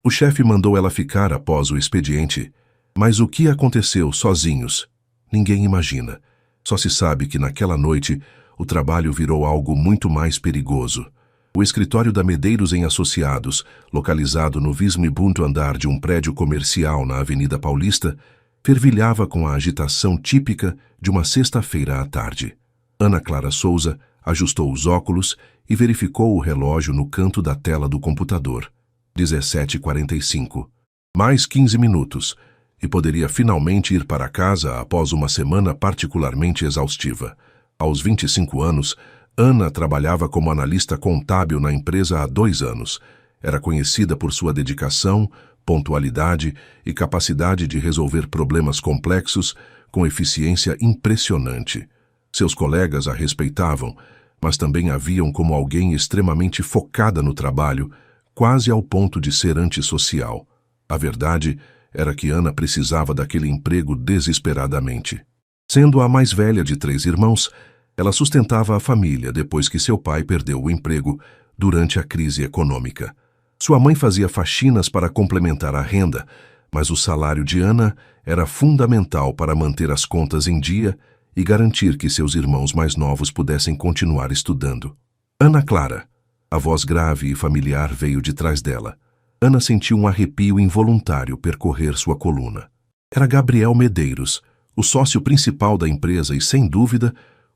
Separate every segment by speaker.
Speaker 1: O chefe mandou ela ficar após o expediente, mas o que aconteceu sozinhos? Ninguém imagina. Só se sabe que naquela noite o trabalho virou algo muito mais perigoso. O escritório da Medeiros em Associados, localizado no 25º andar de um prédio comercial na Avenida Paulista, fervilhava com a agitação típica de uma sexta-feira à tarde. Ana Clara Souza ajustou os óculos e verificou o relógio no canto da tela do computador. 17h45. Mais 15 minutos, e poderia finalmente ir para casa após uma semana particularmente exaustiva. Aos 25 anos, Ana trabalhava como analista contábil na empresa há 2 anos. Era conhecida por sua dedicação, pontualidade e capacidade de resolver problemas complexos com eficiência impressionante. Seus colegas a respeitavam, mas também a viam como alguém extremamente focada no trabalho, quase ao ponto de ser antissocial. A verdade era que Ana precisava daquele emprego desesperadamente. Sendo a mais velha de 3 irmãos, ela sustentava a família depois que seu pai perdeu o emprego durante a crise econômica. Sua mãe fazia faxinas para complementar a renda, mas o salário de Ana era fundamental para manter as contas em dia e garantir que seus irmãos mais novos pudessem continuar estudando. Ana Clara. A voz grave e familiar veio de trás dela. Ana sentiu um arrepio involuntário percorrer sua coluna. Era Gabriel Medeiros, o sócio principal da empresa e, sem dúvida,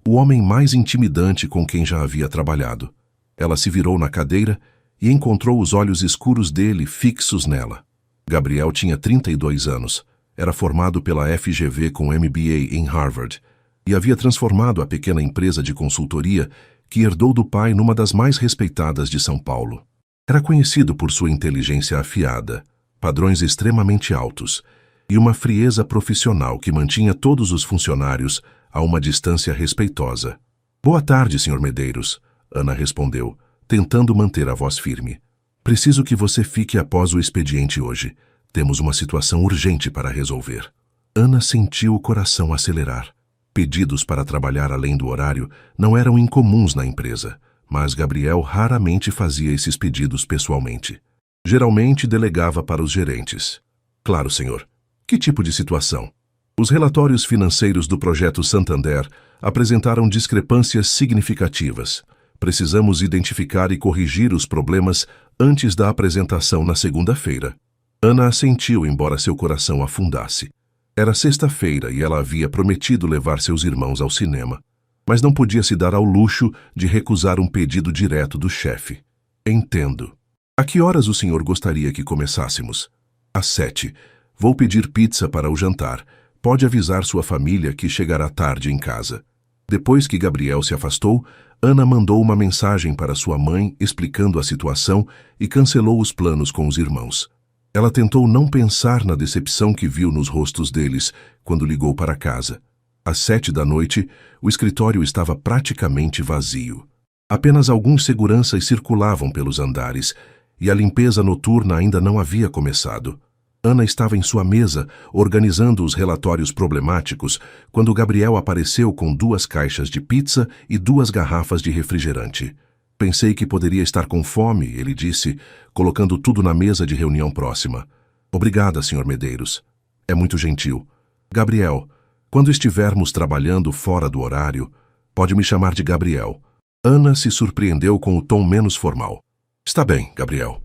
Speaker 1: o homem mais intimidante com quem já havia trabalhado. Ela se virou na cadeira e encontrou os olhos escuros dele fixos nela. Gabriel tinha 32 anos, era formado pela FGV com MBA em Harvard e havia transformado a pequena empresa de consultoria que herdou do pai numa das mais respeitadas de São Paulo. Era conhecido por sua inteligência afiada, padrões extremamente altos e uma frieza profissional que mantinha todos os funcionários a uma distância respeitosa. "Boa tarde, Sr. Medeiros", Ana respondeu, tentando manter a voz firme. "Preciso que você fique após o expediente hoje. Temos uma situação urgente para resolver." Ana sentiu o coração acelerar. Pedidos para trabalhar além do horário não eram incomuns na empresa, mas Gabriel raramente fazia esses pedidos pessoalmente. Geralmente delegava para os gerentes. "Claro, senhor. Que tipo de situação?" Os relatórios financeiros do Projeto Santander apresentaram discrepâncias significativas. Precisamos identificar e corrigir os problemas antes da apresentação na segunda-feira. Ana assentiu, embora seu coração afundasse. Era sexta-feira e ela havia prometido levar seus irmãos ao cinema, mas não podia se dar ao luxo de recusar um pedido direto do chefe. "Entendo. A que horas o senhor gostaria que começássemos?" "Às 7. Vou pedir pizza para o jantar. Pode avisar sua família que chegará tarde em casa." Depois que Gabriel se afastou, Ana mandou uma mensagem para sua mãe explicando a situação e cancelou os planos com os irmãos. Ela tentou não pensar na decepção que viu nos rostos deles quando ligou para casa. Às 7 da noite, o escritório estava praticamente vazio. Apenas alguns seguranças circulavam pelos andares e a limpeza noturna ainda não havia começado. Ana estava em sua mesa, organizando os relatórios problemáticos, quando Gabriel apareceu com 2 caixas de pizza e 2 garrafas de refrigerante. "Pensei que poderia estar com fome", ele disse, colocando tudo na mesa de reunião próxima. "Obrigada, Sr. Medeiros. É muito gentil. Gabriel, quando estivermos trabalhando fora do horário, pode me chamar de Gabriel." Ana se surpreendeu com o tom menos formal. "Está bem, Gabriel."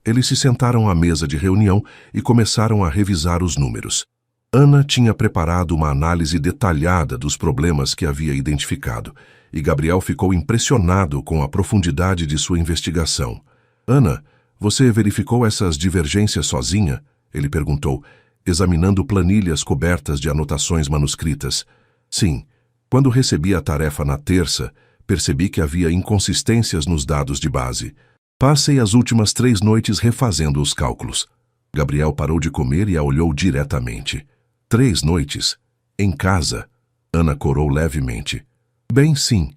Speaker 1: Eles se sentaram à mesa de reunião e começaram a revisar os números. Ana tinha preparado uma análise detalhada dos problemas que havia identificado, e Gabriel ficou impressionado com a profundidade de sua investigação. "Ana, você verificou essas divergências sozinha?" ele perguntou, examinando planilhas cobertas de anotações manuscritas. "Sim. Quando recebi a tarefa na terça, percebi que havia inconsistências nos dados de base. Passei as últimas 3 noites refazendo os cálculos." Gabriel parou de comer e a olhou diretamente. 3 noites? Em casa? Ana corou levemente. "Bem, sim.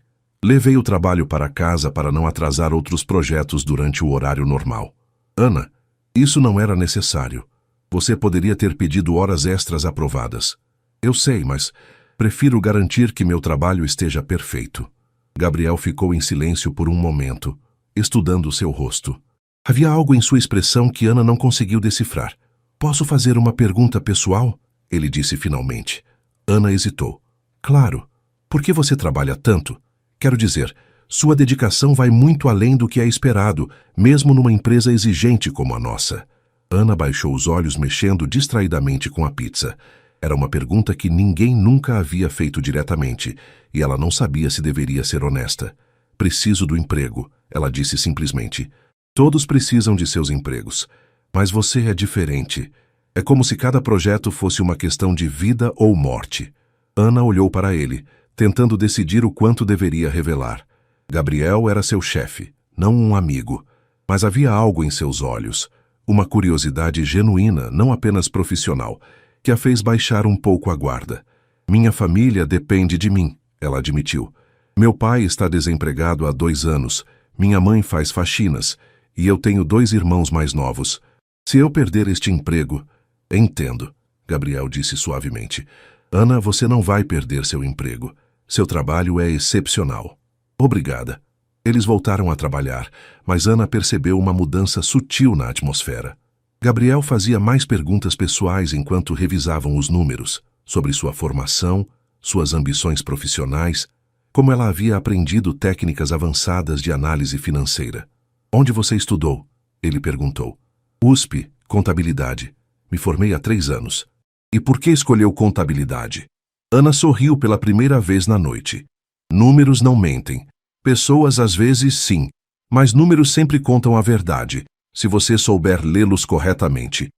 Speaker 1: Levei o trabalho para casa para não atrasar outros projetos durante o horário normal." "Ana, isso não era necessário. Você poderia ter pedido horas extras aprovadas." "Eu sei, mas prefiro garantir que meu trabalho esteja perfeito." Gabriel ficou em silêncio por um momento, estudando seu rosto. Havia algo em sua expressão que Ana não conseguiu decifrar. Posso fazer uma pergunta pessoal? Ele disse finalmente. Ana hesitou. Claro. Por que você trabalha tanto? Quero dizer, sua dedicação vai muito além do que é esperado, mesmo numa empresa exigente como a nossa. Ana baixou os olhos mexendo distraidamente com a pizza. Era uma pergunta que ninguém nunca havia feito diretamente, e ela não sabia se deveria ser honesta. Preciso do emprego, ela disse simplesmente. Todos precisam de seus empregos, mas você é diferente. É como se cada projeto fosse uma questão de vida ou morte. Ana olhou para ele, tentando decidir o quanto deveria revelar. Gabriel era seu chefe, não um amigo, mas havia algo em seus olhos, uma curiosidade genuína, não apenas profissional, que a fez baixar um pouco a guarda. Minha família depende de mim, ela admitiu. Meu pai está desempregado há 2 anos, minha mãe faz faxinas, e eu tenho 2 irmãos mais novos. Se eu perder este emprego... Entendo, Gabriel disse suavemente. Ana, você não vai perder seu emprego. Seu trabalho é excepcional. Obrigada. Eles voltaram a trabalhar, mas Ana percebeu uma mudança sutil na atmosfera. Gabriel fazia mais perguntas pessoais enquanto revisavam os números, sobre sua formação, suas ambições profissionais, como ela havia aprendido técnicas avançadas de análise financeira. Onde você estudou? Ele perguntou. USP, contabilidade. Me formei há 3 anos. E por que escolheu contabilidade? Ana sorriu pela primeira vez na noite. Números não mentem. Pessoas às vezes sim, mas números sempre contam a verdade, se você souber lê-los corretamente.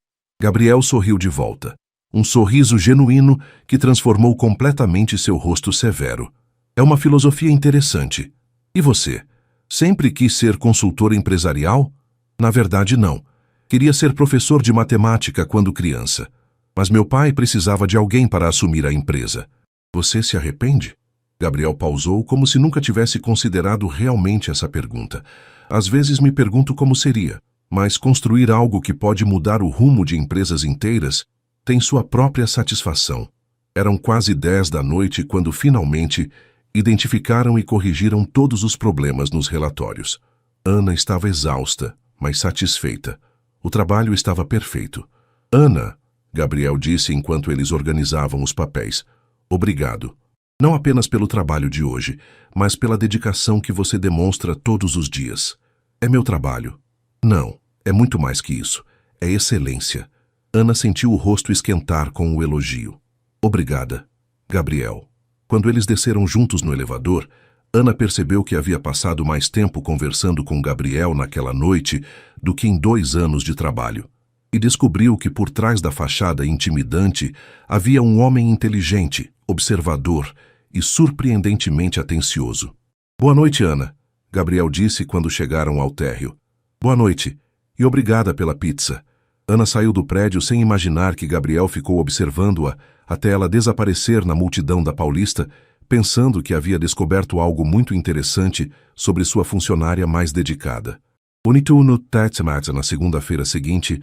Speaker 1: Gabriel sorriu de volta. Um sorriso genuíno que transformou completamente seu rosto severo. É uma filosofia interessante. E você? Sempre quis ser consultor empresarial? Na verdade, não. Queria ser professor de matemática quando criança. Mas meu pai precisava de alguém para assumir a empresa. Você se arrepende? Gabriel pausou como se nunca tivesse considerado realmente essa pergunta. Às vezes me pergunto como seria, mas construir algo que pode mudar o rumo de empresas inteiras tem sua própria satisfação. Eram quase 10 da noite quando finalmente identificaram e corrigiram todos os problemas nos relatórios. Ana estava exausta, mas satisfeita. O trabalho estava perfeito. Ana, Gabriel disse enquanto eles organizavam os papéis, obrigado. Não apenas pelo trabalho de hoje, mas pela dedicação que você demonstra todos os dias. É meu trabalho. Não, é muito mais que isso. É excelência. Ana sentiu o rosto esquentar com o elogio. Obrigada, Gabriel. Quando eles desceram juntos no elevador, Ana percebeu que havia passado mais tempo conversando com Gabriel naquela noite do que em 2 anos de trabalho. E descobriu que por trás da fachada intimidante havia um homem inteligente, observador e surpreendentemente atencioso. Boa noite, Ana, Gabriel disse quando chegaram ao térreo. Boa noite, e obrigada pela pizza. Ana saiu do prédio sem imaginar que Gabriel ficou observando-a até ela desaparecer na multidão da Paulista, pensando que havia descoberto algo muito interessante sobre sua funcionária mais dedicada. Bonito no Tetsamata na segunda-feira seguinte,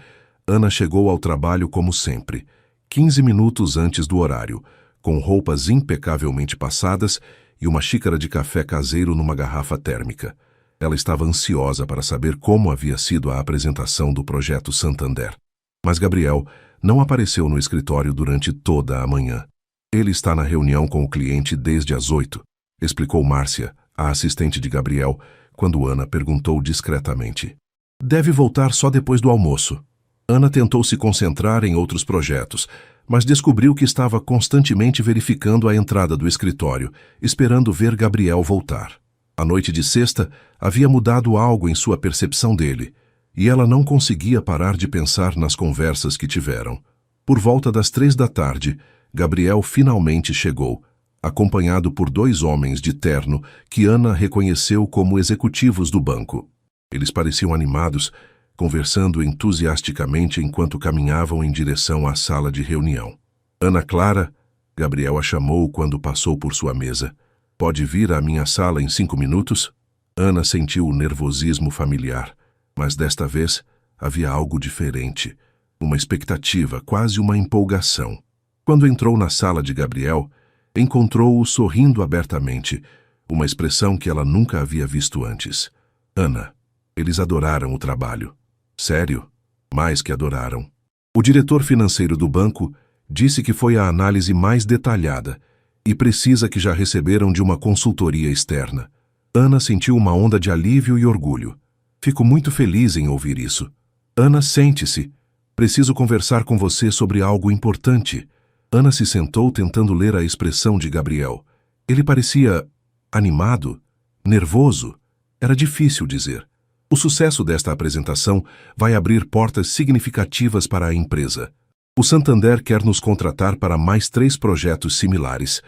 Speaker 1: Ana chegou ao trabalho como sempre, 15 minutos antes do horário, com roupas impecavelmente passadas e uma xícara de café caseiro numa garrafa térmica. Ela estava ansiosa para saber como havia sido a apresentação do projeto Santander. Mas Gabriel não apareceu no escritório durante toda a manhã. Ele está na reunião com o cliente desde as 8, explicou Márcia, a assistente de Gabriel, quando Ana perguntou discretamente. Deve voltar só depois do almoço. Ana tentou se concentrar em outros projetos, mas descobriu que estava constantemente verificando a entrada do escritório, esperando ver Gabriel voltar. A noite de sexta havia mudado algo em sua percepção dele, e ela não conseguia parar de pensar nas conversas que tiveram. Por volta das 3 da tarde, Gabriel finalmente chegou, acompanhado por 2 homens de terno que Ana reconheceu como executivos do banco. Eles pareciam animados, conversando entusiasticamente enquanto caminhavam em direção à sala de reunião. Ana Clara, Gabriel a chamou quando passou por sua mesa. Pode vir à minha sala em 5 minutos? Ana sentiu o nervosismo familiar, mas desta vez havia algo diferente, uma expectativa, quase uma empolgação. Quando entrou na sala de Gabriel, encontrou-o sorrindo abertamente, uma expressão que ela nunca havia visto antes. Ana. Eles adoraram o trabalho. Sério, mais que adoraram. O diretor financeiro do banco disse que foi a análise mais detalhada e precisa que já receberam de uma consultoria externa. Ana sentiu uma onda de alívio e orgulho. Fico muito feliz em ouvir isso. Ana, sente-se. Preciso conversar com você sobre algo importante. Ana se sentou tentando ler a expressão de Gabriel. Ele parecia animado, nervoso. Era difícil dizer. O sucesso desta apresentação vai abrir portas significativas para a empresa. O Santander quer nos contratar para mais 3 projetos similares,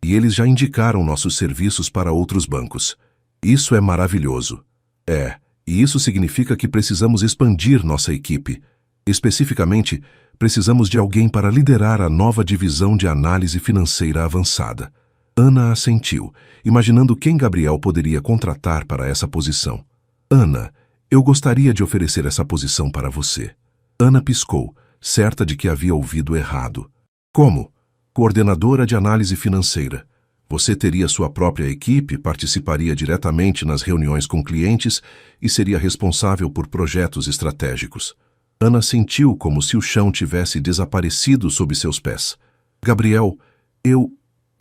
Speaker 1: e eles já indicaram nossos serviços para outros bancos. Isso é maravilhoso. E isso significa que precisamos expandir nossa equipe. Especificamente, precisamos de alguém para liderar a nova divisão de análise financeira avançada. Ana assentiu, imaginando quem Gabriel poderia contratar para essa posição. Ana, eu gostaria de oferecer essa posição para você. Ana piscou, certa de que havia ouvido errado. Como? Coordenadora de análise financeira. Você teria sua própria equipe, participaria diretamente nas reuniões com clientes e seria responsável por projetos estratégicos. Ana sentiu como se o chão tivesse desaparecido sob seus pés. Gabriel, eu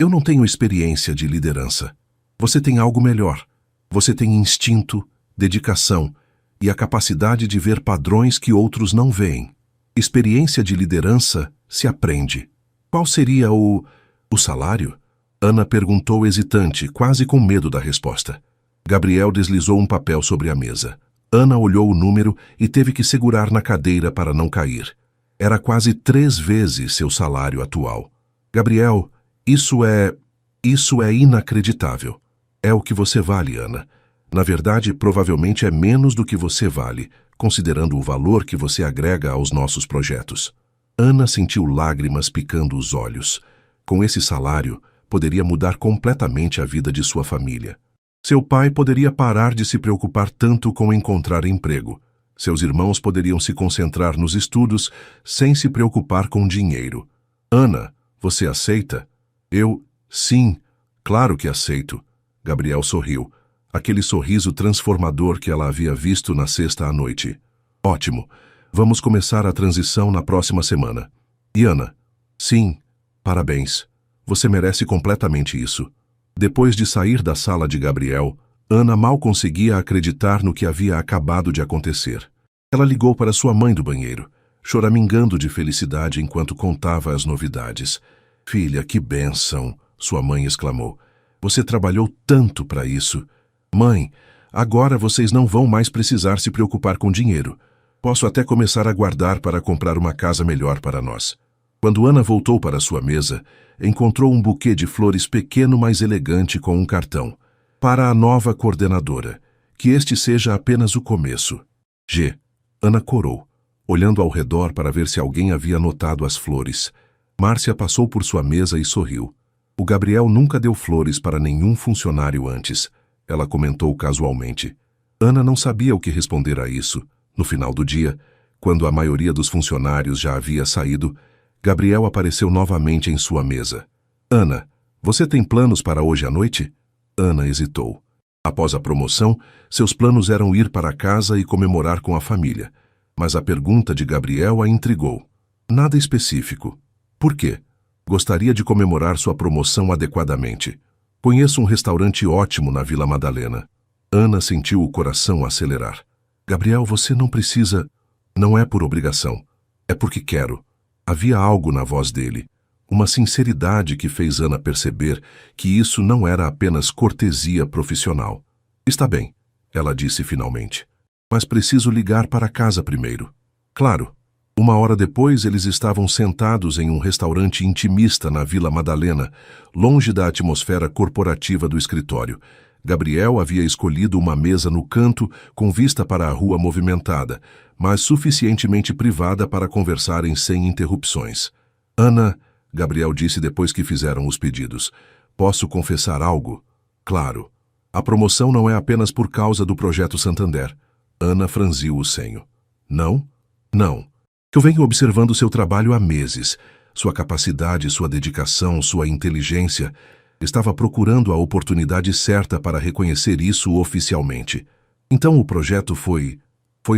Speaker 1: não tenho experiência de liderança. Você tem algo melhor. Você tem instinto, dedicação e a capacidade de ver padrões que outros não veem. Experiência de liderança se aprende. Qual seria o salário? Ana perguntou hesitante, quase com medo da resposta. Gabriel deslizou um papel sobre a mesa. Ana olhou o número e teve que segurar na cadeira para não cair. Era quase 3 vezes seu salário atual. Gabriel, isso é inacreditável. É o que você vale, Ana. Na verdade, provavelmente é menos do que você vale, considerando o valor que você agrega aos nossos projetos. Ana sentiu lágrimas picando os olhos. Com esse salário, poderia mudar completamente a vida de sua família. Seu pai poderia parar de se preocupar tanto com encontrar emprego. Seus irmãos poderiam se concentrar nos estudos sem se preocupar com dinheiro. Ana, você aceita? Sim, claro que aceito. Gabriel sorriu. Aquele sorriso transformador que ela havia visto na sexta à noite. Ótimo. Vamos começar a transição na próxima semana. E Ana? Sim, parabéns. Você merece completamente isso. Depois de sair da sala de Gabriel, Ana mal conseguia acreditar no que havia acabado de acontecer. Ela ligou para sua mãe do banheiro, choramingando de felicidade enquanto contava as novidades. Filha, que bênção! Sua mãe exclamou. Você trabalhou tanto para isso. Mãe, agora vocês não vão mais precisar se preocupar com dinheiro. Posso até começar a guardar para comprar uma casa melhor para nós. Quando Ana voltou para sua mesa, encontrou um buquê de flores pequeno, mas elegante, com um cartão. Para a nova coordenadora. Que este seja apenas o começo. G. Ana corou, olhando ao redor para ver se alguém havia notado as flores. Márcia passou por sua mesa e sorriu. O Gabriel nunca deu flores para nenhum funcionário antes. Ela comentou casualmente. Ana não sabia o que responder a isso. No final do dia, quando a maioria dos funcionários já havia saído, Gabriel apareceu novamente em sua mesa. Ana, você tem planos para hoje à noite? Ana hesitou. Após a promoção, seus planos eram ir para casa e comemorar com a família. Mas a pergunta de Gabriel a intrigou. Nada específico. Por quê? Gostaria de comemorar sua promoção adequadamente. Conheço um restaurante ótimo na Vila Madalena. Ana sentiu o coração acelerar. Gabriel, você não precisa... Não é por obrigação. É porque quero. Havia algo na voz dele. Uma sinceridade que fez Ana perceber que isso não era apenas cortesia profissional. Está bem, ela disse finalmente. Mas preciso ligar para casa primeiro. Claro. 1 hora depois, eles estavam sentados em um restaurante intimista na Vila Madalena, longe da atmosfera corporativa do escritório. Gabriel havia escolhido uma mesa no canto com vista para a rua movimentada, mas suficientemente privada para conversarem sem interrupções. Ana, Gabriel disse depois que fizeram os pedidos, posso confessar algo? Claro. A promoção não é apenas por causa do projeto Santander. Ana franziu o senho. Não? Não. Eu venho observando seu trabalho há meses. Sua capacidade, sua dedicação, sua inteligência. Estava procurando a oportunidade certa para reconhecer isso oficialmente. Então o projeto foi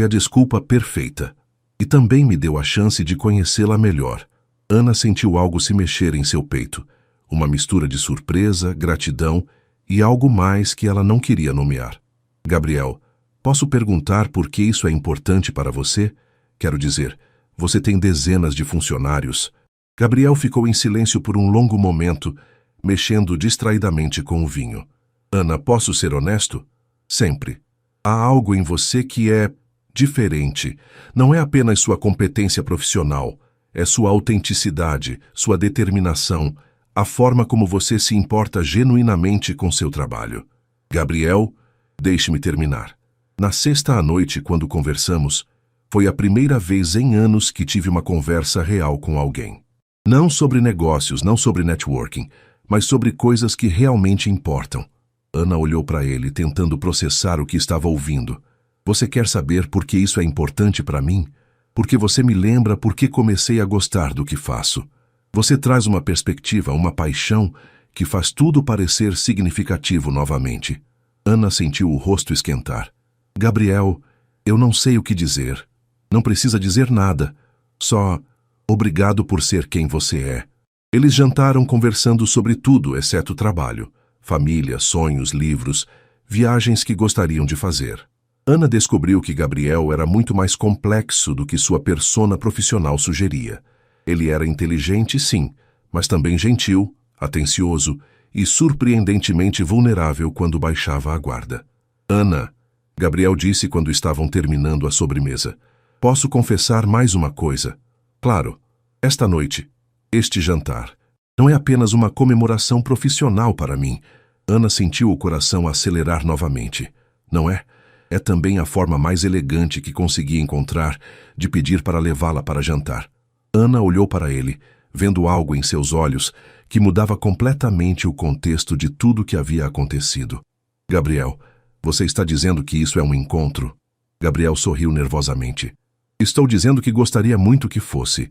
Speaker 1: a desculpa perfeita. E também me deu a chance de conhecê-la melhor. Ana sentiu algo se mexer em seu peito. Uma mistura de surpresa, gratidão e algo mais que ela não queria nomear. Gabriel, posso perguntar por que isso é importante para você? Quero dizer, você tem dezenas de funcionários. Gabriel ficou em silêncio por um longo momento, mexendo distraidamente com o vinho. Ana, posso ser honesto? Sempre. Há algo em você que é diferente. Não é apenas sua competência profissional, é sua autenticidade, sua determinação, a forma como você se importa genuinamente com seu trabalho. Gabriel, deixe-me terminar. Na sexta à noite, quando conversamos, foi a primeira vez em anos que tive uma conversa real com alguém. Não sobre negócios, não sobre networking, mas sobre coisas que realmente importam. Ana olhou para ele, tentando processar o que estava ouvindo. Você quer saber por que isso é importante para mim? Porque você me lembra por que comecei a gostar do que faço. Você traz uma perspectiva, uma paixão, que faz tudo parecer significativo novamente. Ana sentiu o rosto esquentar. Gabriel, eu não sei o que dizer. Não precisa dizer nada. Só obrigado por ser quem você é. Eles jantaram conversando sobre tudo, exceto trabalho. Família, sonhos, livros, viagens que gostariam de fazer. Ana descobriu que Gabriel era muito mais complexo do que sua persona profissional sugeria. Ele era inteligente, sim, mas também gentil, atencioso e surpreendentemente vulnerável quando baixava a guarda. Ana, Gabriel disse quando estavam terminando a sobremesa, posso confessar mais uma coisa. Claro, esta noite, este jantar, não é apenas uma comemoração profissional para mim. Ana sentiu o coração acelerar novamente. Não é? É também a forma mais elegante que consegui encontrar de pedir para levá-la para jantar. Ana olhou para ele, vendo algo em seus olhos que mudava completamente o contexto de tudo que havia acontecido. Gabriel, você está dizendo que isso é um encontro? Gabriel sorriu nervosamente. Estou dizendo que gostaria muito que fosse.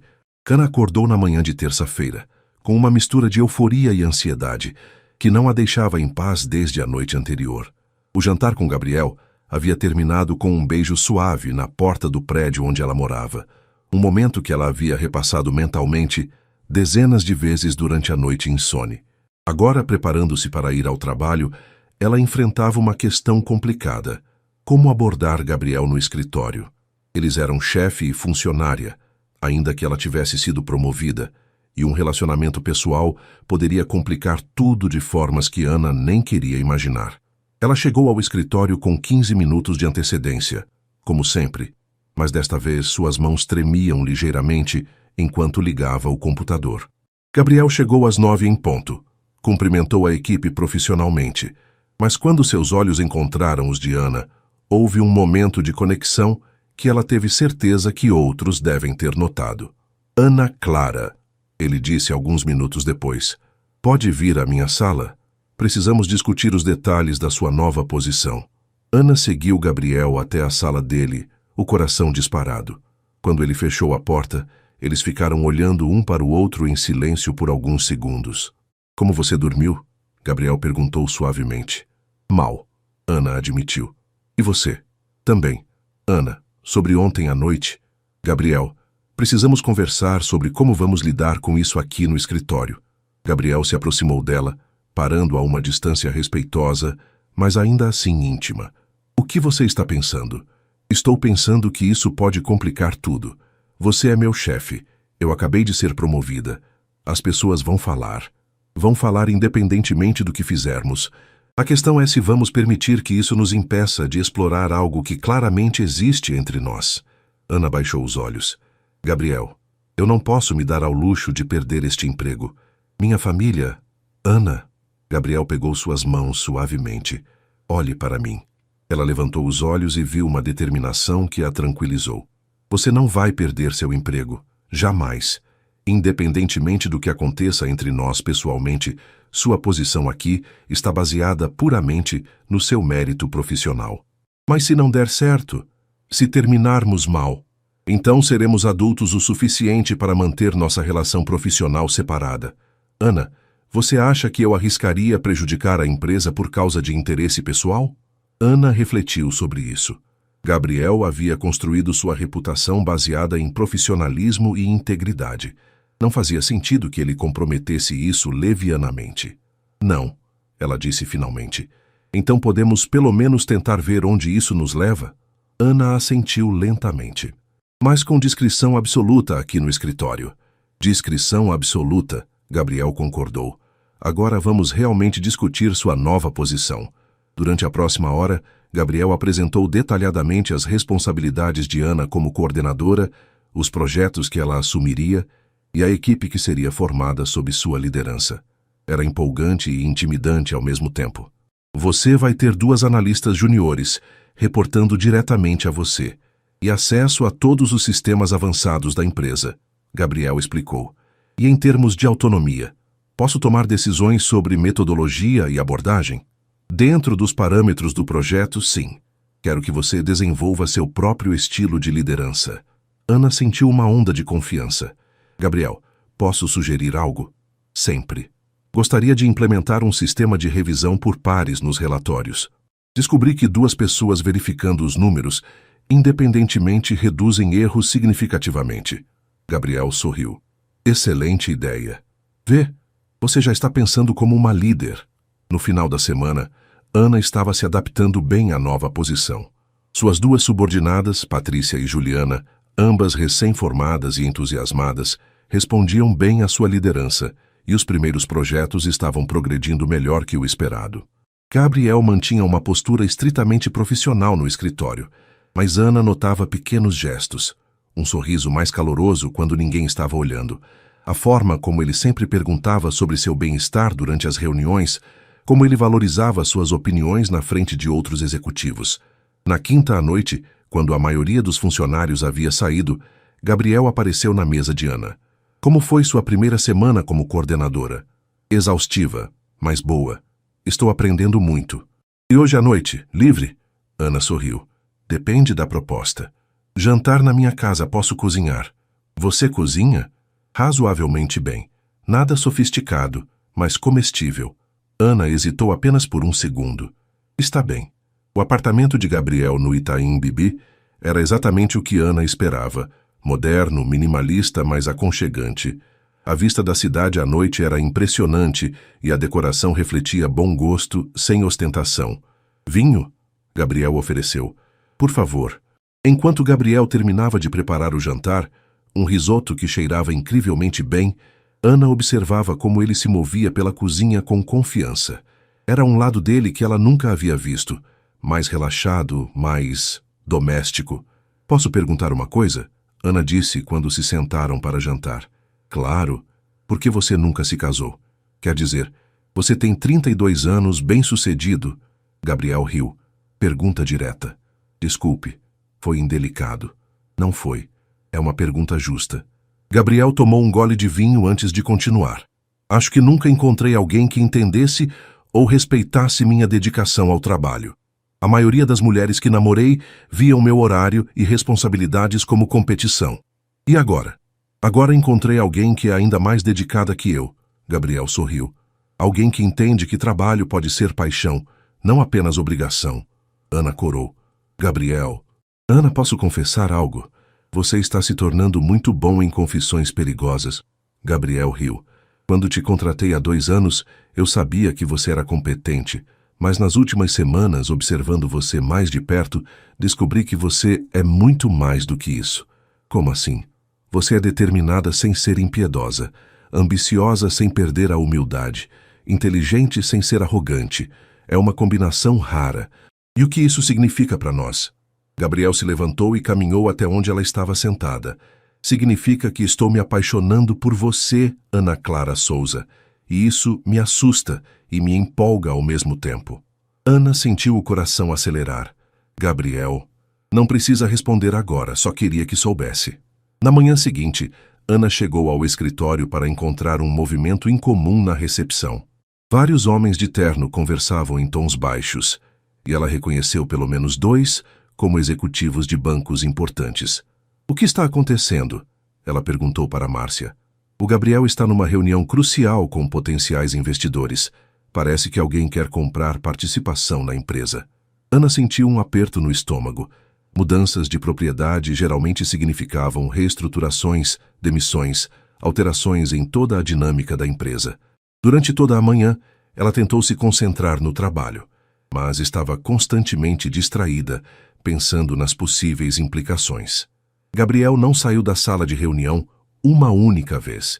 Speaker 1: Ana acordou na manhã de terça-feira, com uma mistura de euforia e ansiedade, que não a deixava em paz desde a noite anterior. O jantar com Gabriel havia terminado com um beijo suave na porta do prédio onde ela morava, um momento que ela havia repassado mentalmente dezenas de vezes durante a noite insone. Agora, preparando-se para ir ao trabalho, ela enfrentava uma questão complicada: como abordar Gabriel no escritório? Eles eram chefe e funcionária, ainda que ela tivesse sido promovida, e um relacionamento pessoal poderia complicar tudo de formas que Ana nem queria imaginar. Ela chegou ao escritório com 15 minutos de antecedência, como sempre, mas desta vez suas mãos tremiam ligeiramente enquanto ligava o computador. Gabriel chegou às 9 em ponto, cumprimentou a equipe profissionalmente, mas quando seus olhos encontraram os de Ana, houve um momento de conexão que ela teve certeza que outros devem ter notado. Ana Clara, ele disse alguns minutos depois, pode vir à minha sala? Precisamos discutir os detalhes da sua nova posição. Ana seguiu Gabriel até a sala dele, o coração disparado. Quando ele fechou a porta, eles ficaram olhando um para o outro em silêncio por alguns segundos. Como você dormiu? Gabriel perguntou suavemente. Mal, Ana admitiu. E você? Também. Ana, sobre ontem à noite. Gabriel, precisamos conversar sobre como vamos lidar com isso aqui no escritório. Gabriel se aproximou dela, parando a uma distância respeitosa, mas ainda assim íntima. O que você está pensando? Estou pensando que isso pode complicar tudo. Você é meu chefe. Eu acabei de ser promovida. As pessoas vão falar. Vão falar independentemente do que fizermos. A questão é se vamos permitir que isso nos impeça de explorar algo que claramente existe entre nós. Ana baixou os olhos. Gabriel, eu não posso me dar ao luxo de perder este emprego. Minha família... Ana... Gabriel pegou suas mãos suavemente. Olhe para mim. Ela levantou os olhos e viu uma determinação que a tranquilizou. Você não vai perder seu emprego. Jamais. Independentemente do que aconteça entre nós pessoalmente, sua posição aqui está baseada puramente no seu mérito profissional. Mas se não der certo, se terminarmos mal, então seremos adultos o suficiente para manter nossa relação profissional separada. Ana, você acha que eu arriscaria prejudicar a empresa por causa de interesse pessoal? Ana refletiu sobre isso. Gabriel havia construído sua reputação baseada em profissionalismo e integridade. Não fazia sentido que ele comprometesse isso levianamente. Não, ela disse finalmente. Então podemos pelo menos tentar ver onde isso nos leva? Ana assentiu lentamente. Mas com discrição absoluta aqui no escritório. Discrição absoluta, Gabriel concordou. Agora vamos realmente discutir sua nova posição. Durante a próxima hora, Gabriel apresentou detalhadamente as responsabilidades de Ana como coordenadora, os projetos que ela assumiria e a equipe que seria formada sob sua liderança. Era empolgante e intimidante ao mesmo tempo. Você vai ter 2 analistas juniores, reportando diretamente a você, e acesso a todos os sistemas avançados da empresa, Gabriel explicou. E em termos de autonomia, posso tomar decisões sobre metodologia e abordagem? Dentro dos parâmetros do projeto, sim. Quero que você desenvolva seu próprio estilo de liderança. Ana sentiu uma onda de confiança. Gabriel, posso sugerir algo? Sempre. Gostaria de implementar um sistema de revisão por pares nos relatórios. Descobri que 2 pessoas verificando os números, independentemente, reduzem erros significativamente. Gabriel sorriu. Excelente ideia. Vê, você já está pensando como uma líder. No final da semana, Ana estava se adaptando bem à nova posição. Suas 2 subordinadas, Patrícia e Juliana, ambas recém-formadas e entusiasmadas, respondiam bem à sua liderança, e os primeiros projetos estavam progredindo melhor que o esperado. Gabriel mantinha uma postura estritamente profissional no escritório, mas Ana notava pequenos gestos, um sorriso mais caloroso quando ninguém estava olhando, a forma como ele sempre perguntava sobre seu bem-estar durante as reuniões, como ele valorizava suas opiniões na frente de outros executivos. Na quinta à noite, quando a maioria dos funcionários havia saído, Gabriel apareceu na mesa de Ana. Como foi sua primeira semana como coordenadora? Exaustiva, mas boa. Estou aprendendo muito. E hoje à noite, livre? Ana sorriu. Depende da proposta. Jantar na minha casa, posso cozinhar. Você cozinha? Razoavelmente bem. Nada sofisticado, mas comestível. Ana hesitou apenas por um segundo. Está bem. O apartamento de Gabriel no Itaim Bibi era exatamente o que Ana esperava. Moderno, minimalista, mas aconchegante. A vista da cidade à noite era impressionante e a decoração refletia bom gosto, sem ostentação. Vinho? Gabriel ofereceu. Por favor. Enquanto Gabriel terminava de preparar o jantar, um risoto que cheirava incrivelmente bem, Ana observava como ele se movia pela cozinha com confiança. Era um lado dele que ela nunca havia visto. Mais relaxado, mais doméstico. Posso perguntar uma coisa? Ana disse quando se sentaram para jantar. Claro, por que você nunca se casou? Quer dizer, você tem 32 anos, bem-sucedido. Gabriel riu. Pergunta direta. Desculpe, foi indelicado. Não foi. É uma pergunta justa. Gabriel tomou um gole de vinho antes de continuar. Acho que nunca encontrei alguém que entendesse ou respeitasse minha dedicação ao trabalho. A maioria das mulheres que namorei viam meu horário e responsabilidades como competição. E agora? Agora encontrei alguém que é ainda mais dedicada que eu. Gabriel sorriu. Alguém que entende que trabalho pode ser paixão, não apenas obrigação. Ana corou. Gabriel. Ana, posso confessar algo? Você está se tornando muito bom em confissões perigosas. Gabriel riu. Quando te contratei há 2 anos, eu sabia que você era competente. Mas nas últimas semanas, observando você mais de perto, descobri que você é muito mais do que isso. Como assim? Você é determinada sem ser impiedosa, ambiciosa sem perder a humildade, inteligente sem ser arrogante. É uma combinação rara. E o que isso significa para nós? Gabriel se levantou e caminhou até onde ela estava sentada. Significa que estou me apaixonando por você, Ana Clara Souza. E isso me assusta e me empolga ao mesmo tempo. Ana sentiu o coração acelerar. Gabriel, não precisa responder agora, só queria que soubesse. Na manhã seguinte, Ana chegou ao escritório para encontrar um movimento incomum na recepção. Vários homens de terno conversavam em tons baixos, e ela reconheceu pelo menos 2 como executivos de bancos importantes. O que está acontecendo? Ela perguntou para Márcia. O Gabriel está numa reunião crucial com potenciais investidores. Parece que alguém quer comprar participação na empresa. Ana sentiu um aperto no estômago. Mudanças de propriedade geralmente significavam reestruturações, demissões, alterações em toda a dinâmica da empresa. Durante toda a manhã, ela tentou se concentrar no trabalho, mas estava constantemente distraída, pensando nas possíveis implicações. Gabriel não saiu da sala de reunião uma única vez,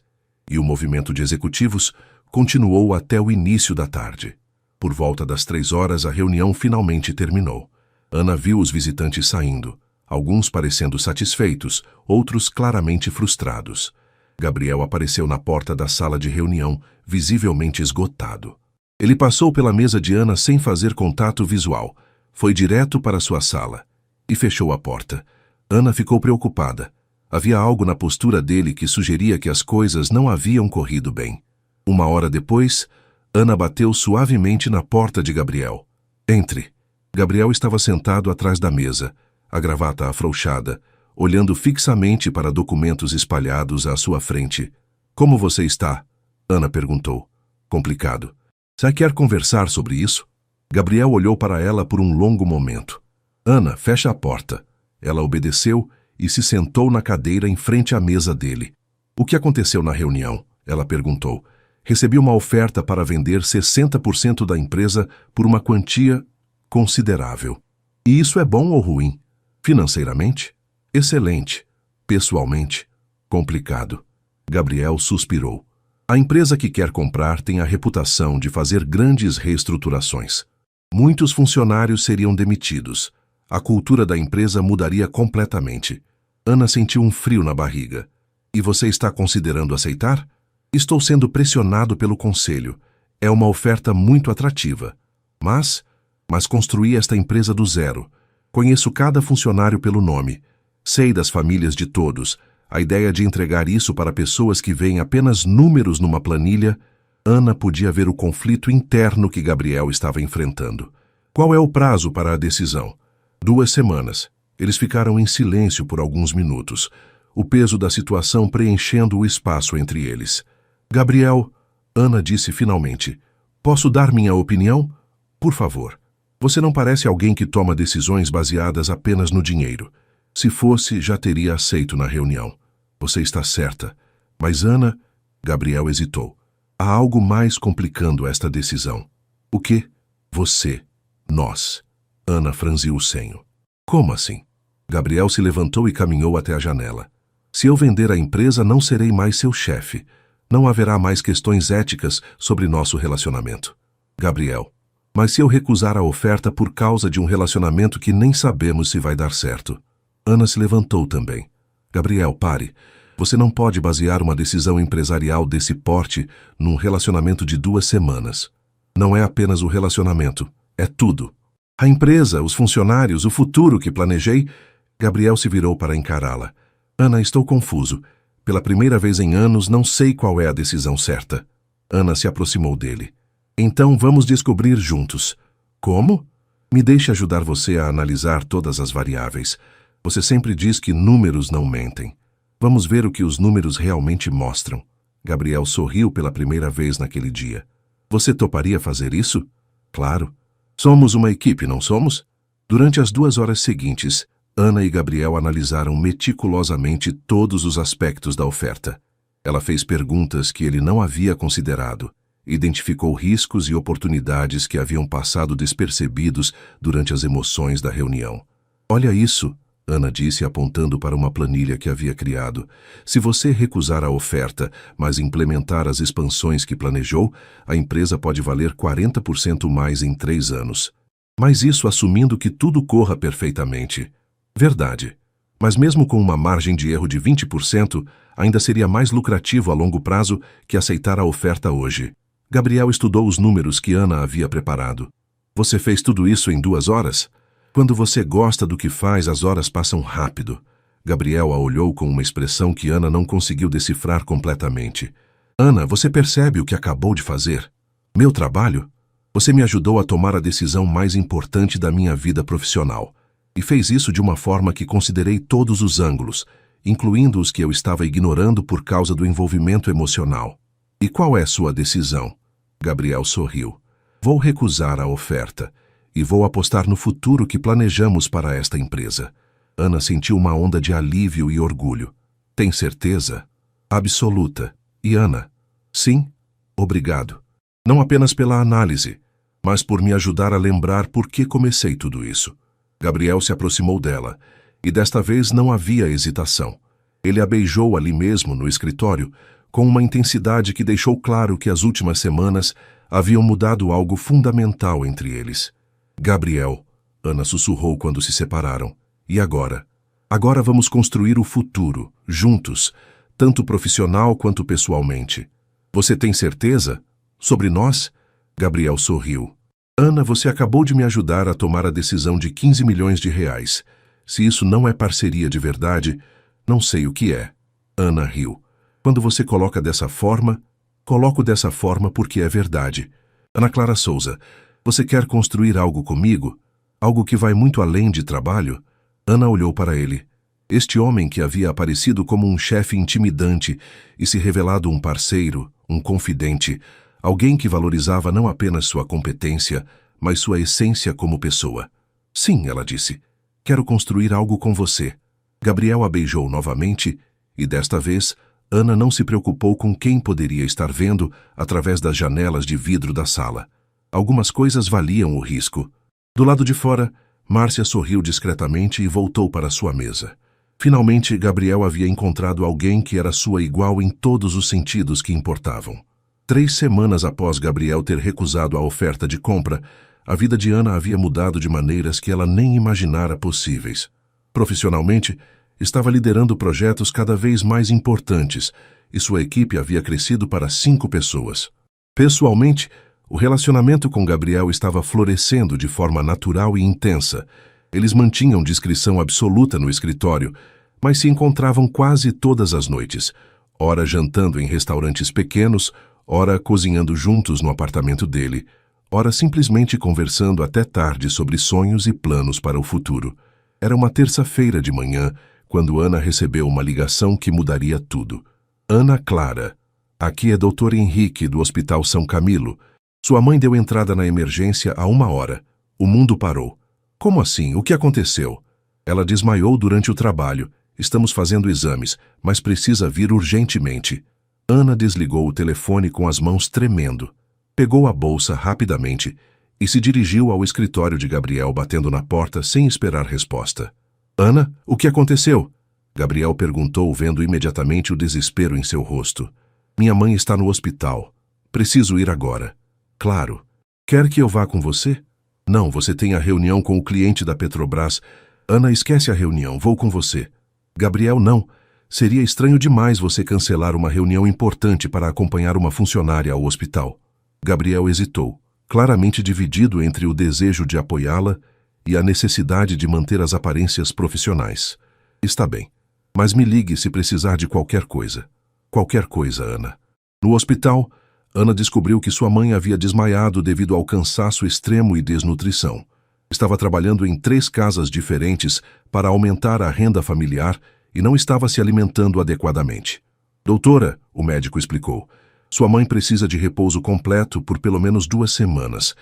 Speaker 1: e o movimento de executivos continuou até o início da tarde. Por volta das 3 horas, a reunião finalmente terminou. Ana viu os visitantes saindo, alguns parecendo satisfeitos, outros claramente frustrados. Gabriel apareceu na porta da sala de reunião, visivelmente esgotado. Ele passou pela mesa de Ana sem fazer contato visual, foi direto para sua sala e fechou a porta. Ana ficou preocupada. Havia algo na postura dele que sugeria que as coisas não haviam corrido bem. 1 hora depois, Ana bateu suavemente na porta de Gabriel. Entre. Gabriel estava sentado atrás da mesa, a gravata afrouxada, olhando fixamente para documentos espalhados à sua frente. Como você está? Ana perguntou. Complicado. Você quer conversar sobre isso? Gabriel olhou para ela por um longo momento. Ana, fecha a porta. Ela obedeceu e se sentou na cadeira em frente à mesa dele. O que aconteceu na reunião? Ela perguntou. Recebi uma oferta para vender 60% da empresa por uma quantia considerável. E isso é bom ou ruim? Financeiramente? Excelente. Pessoalmente? Complicado. Gabriel suspirou. A empresa que quer comprar tem a reputação de fazer grandes reestruturações. Muitos funcionários seriam demitidos. A cultura da empresa mudaria completamente. Ana sentiu um frio na barriga. E você está considerando aceitar? Estou sendo pressionado pelo conselho. É uma oferta muito atrativa. Mas construí esta empresa do zero. Conheço cada funcionário pelo nome. Sei das famílias de todos. A ideia de entregar isso para pessoas que veem apenas números numa planilha, Ana podia ver o conflito interno que Gabriel estava enfrentando. Qual é o prazo para a decisão? 2 semanas. Eles ficaram em silêncio por alguns minutos, o peso da situação preenchendo o espaço entre eles. Gabriel, Ana disse finalmente, posso dar minha opinião? Por favor. Você não parece alguém que toma decisões baseadas apenas no dinheiro. Se fosse, já teria aceito na reunião. Você está certa. Mas Ana, Gabriel hesitou. Há algo mais complicando esta decisão. O quê? Você. Nós. Ana franziu o senho. Como assim? Gabriel se levantou e caminhou até a janela. Se eu vender a empresa, não serei mais seu chefe. Não haverá mais questões éticas sobre nosso relacionamento. Gabriel. Mas se eu recusar a oferta por causa de um relacionamento que nem sabemos se vai dar certo? Ana se levantou também. Gabriel, pare. Você não pode basear uma decisão empresarial desse porte num relacionamento de 2 semanas. Não é apenas o relacionamento, é tudo. A empresa, os funcionários, o futuro que planejei. Gabriel se virou para encará-la. Ana, estou confuso. Pela primeira vez em anos, não sei qual é a decisão certa. Ana se aproximou dele. Então vamos descobrir juntos. Como? Me deixe ajudar você a analisar todas as variáveis. Você sempre diz que números não mentem. Vamos ver o que os números realmente mostram. Gabriel sorriu pela primeira vez naquele dia. Você toparia fazer isso? Claro. Somos uma equipe, não somos? Durante as 2 horas seguintes, Ana e Gabriel analisaram meticulosamente todos os aspectos da oferta. Ela fez perguntas que ele não havia considerado. Identificou riscos e oportunidades que haviam passado despercebidos durante as emoções da reunião. Olha isso, Ana disse apontando para uma planilha que havia criado. Se você recusar a oferta, mas implementar as expansões que planejou, a empresa pode valer 40% mais em 3 anos. Mas isso assumindo que tudo corra perfeitamente. Verdade. Mas mesmo com uma margem de erro de 20%, ainda seria mais lucrativo a longo prazo que aceitar a oferta hoje. Gabriel estudou os números que Ana havia preparado. Você fez tudo isso em 2 horas? Quando você gosta do que faz, as horas passam rápido. Gabriel a olhou com uma expressão que Ana não conseguiu decifrar completamente. Ana, você percebe o que acabou de fazer? Meu trabalho? Você me ajudou a tomar a decisão mais importante da minha vida profissional. E fez isso de uma forma que considerei todos os ângulos, incluindo os que eu estava ignorando por causa do envolvimento emocional. E qual é sua decisão? Gabriel sorriu. Vou recusar a oferta. e vou apostar no futuro que planejamos para esta empresa. Ana sentiu uma onda de alívio e orgulho. Tem certeza? Absoluta. E Ana? Sim? Obrigado. Não apenas pela análise, mas por me ajudar a lembrar por que comecei tudo isso. Gabriel se aproximou dela, e desta vez não havia hesitação. Ele a beijou ali mesmo, no escritório, com uma intensidade que deixou claro que as últimas semanas haviam mudado algo fundamental entre eles. Gabriel, Ana sussurrou quando se separaram. E agora? Agora vamos construir o futuro, juntos, tanto profissional quanto pessoalmente. Você tem certeza? Sobre nós? Gabriel sorriu. Ana, você acabou de me ajudar a tomar a decisão de 15 milhões de reais. Se isso não é parceria de verdade, não sei o que é. Ana riu. Quando você coloca dessa forma, coloco dessa forma porque é verdade. Ana Clara Souza, você quer construir algo comigo? Algo que vai muito além de trabalho? Ana olhou para ele. Este homem que havia aparecido como um chefe intimidante e se revelado um parceiro, um confidente, alguém que valorizava não apenas sua competência, mas sua essência como pessoa. Sim, ela disse. Quero construir algo com você. Gabriel a beijou novamente e, desta vez, Ana não se preocupou com quem poderia estar vendo através das janelas de vidro da sala. Algumas coisas valiam o risco. Do lado de fora, Márcia sorriu discretamente e voltou para sua mesa. Finalmente, Gabriel havia encontrado alguém que era sua igual em todos os sentidos que importavam. 3 semanas após Gabriel ter recusado a oferta de compra, a vida de Ana havia mudado de maneiras que ela nem imaginara possíveis. Profissionalmente, estava liderando projetos cada vez mais importantes e sua equipe havia crescido para 5 pessoas. Pessoalmente, o relacionamento com Gabriel estava florescendo de forma natural e intensa. Eles mantinham discrição absoluta no escritório, mas se encontravam quase todas as noites, ora jantando em restaurantes pequenos, ora cozinhando juntos no apartamento dele, ora simplesmente conversando até tarde sobre sonhos e planos para o futuro. Era uma terça-feira de manhã, quando Ana recebeu uma ligação que mudaria tudo. Ana Clara, aqui é Dr. Henrique, do Hospital São Camilo. Sua mãe deu entrada na emergência há 1 hora. O mundo parou. Como assim? O que aconteceu? Ela desmaiou durante o trabalho. Estamos fazendo exames, mas precisa vir urgentemente. Ana desligou o telefone com as mãos tremendo. Pegou a bolsa rapidamente e se dirigiu ao escritório de Gabriel, batendo na porta sem esperar resposta. Ana, o que aconteceu? Gabriel perguntou, vendo imediatamente o desespero em seu rosto. Minha mãe está no hospital. Preciso ir agora. Claro. Quer que eu vá com você? Não, você tem a reunião com o cliente da Petrobras. Ana, esquece a reunião, vou com você. Gabriel, não. Seria estranho demais você cancelar uma reunião importante para acompanhar uma funcionária ao hospital. Gabriel hesitou, claramente dividido entre o desejo de apoiá-la e a necessidade de manter as aparências profissionais. Está bem, mas me ligue se precisar de qualquer coisa. Qualquer coisa, Ana. No hospital, Ana descobriu que sua mãe havia desmaiado devido ao cansaço extremo e desnutrição. Estava trabalhando em 3 casas diferentes para aumentar a renda familiar e não estava se alimentando adequadamente. Doutora, o médico explicou, sua mãe precisa de repouso completo por pelo menos 2 semanas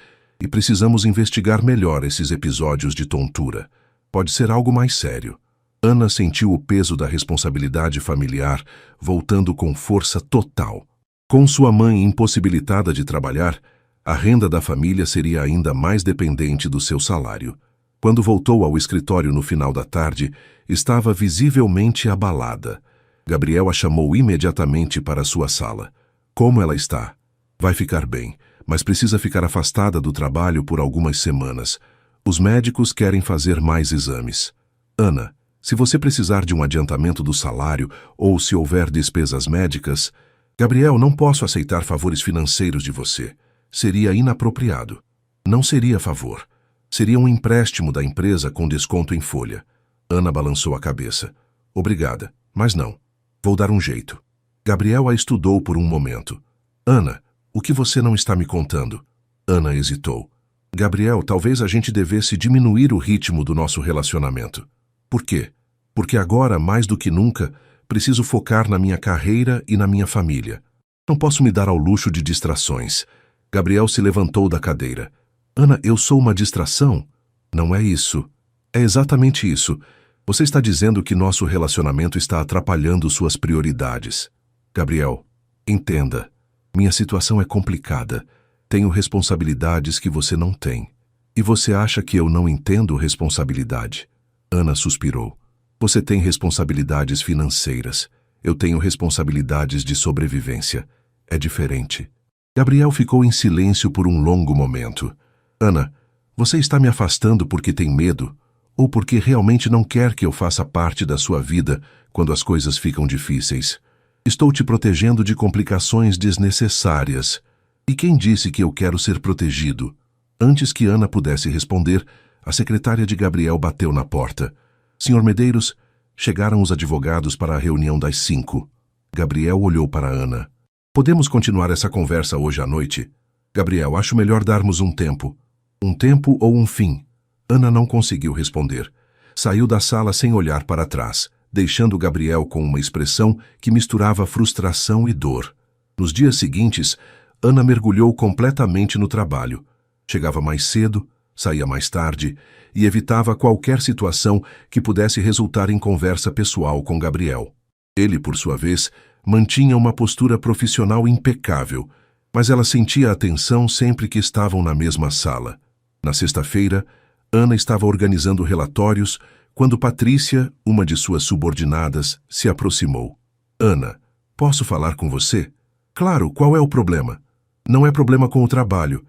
Speaker 1: e precisamos investigar melhor esses episódios de tontura. Pode ser algo mais sério. Ana sentiu o peso da responsabilidade familiar voltando com força total. Com sua mãe impossibilitada de trabalhar, a renda da família seria ainda mais dependente do seu salário. Quando voltou ao escritório no final da tarde, estava visivelmente abalada. Gabriel a chamou imediatamente para sua sala. Como ela está? Vai ficar bem, mas precisa ficar afastada do trabalho por algumas semanas. Os médicos querem fazer mais exames. Ana, se você precisar de um adiantamento do salário ou se houver despesas médicas... Gabriel, não posso aceitar favores financeiros de você. Seria inapropriado. Não seria favor. Seria um empréstimo da empresa com desconto em folha. Ana balançou a cabeça. Obrigada, mas não. Vou dar um jeito. Gabriel a estudou por um momento. Ana, o que você não está me contando? Ana hesitou. Gabriel, talvez a gente devesse diminuir o ritmo do nosso relacionamento. Por quê? Porque agora, mais do que nunca, preciso focar na minha carreira e na minha família. Não posso me dar ao luxo de distrações. Gabriel se levantou da cadeira. Ana, eu sou uma distração? Não é isso. É exatamente isso. Você está dizendo que nosso relacionamento está atrapalhando suas prioridades. Gabriel, entenda. Minha situação é complicada. Tenho responsabilidades que você não tem. E você acha que eu não entendo responsabilidade? Ana suspirou. Você tem responsabilidades financeiras. Eu tenho responsabilidades de sobrevivência. É diferente. Gabriel ficou em silêncio por um longo momento. Ana, você está me afastando porque tem medo? Ou porque realmente não quer que eu faça parte da sua vida quando as coisas ficam difíceis? Estou te protegendo de complicações desnecessárias. E quem disse que eu quero ser protegido? Antes que Ana pudesse responder, a secretária de Gabriel bateu na porta. Senhor Medeiros, chegaram os advogados para a reunião das 5. Gabriel olhou para Ana. Podemos continuar essa conversa hoje à noite? Gabriel, acho melhor darmos um tempo. Um tempo ou um fim? Ana não conseguiu responder. Saiu da sala sem olhar para trás, deixando Gabriel com uma expressão que misturava frustração e dor. Nos dias seguintes, Ana mergulhou completamente no trabalho. Chegava mais cedo, saía mais tarde e evitava qualquer situação que pudesse resultar em conversa pessoal com Gabriel. Ele, por sua vez, mantinha uma postura profissional impecável, mas ela sentia a tensão sempre que estavam na mesma sala. Na sexta-feira, Ana estava organizando relatórios quando Patrícia, uma de suas subordinadas, se aproximou. Ana, posso falar com você? Claro, qual é o problema? Não é problema com o trabalho.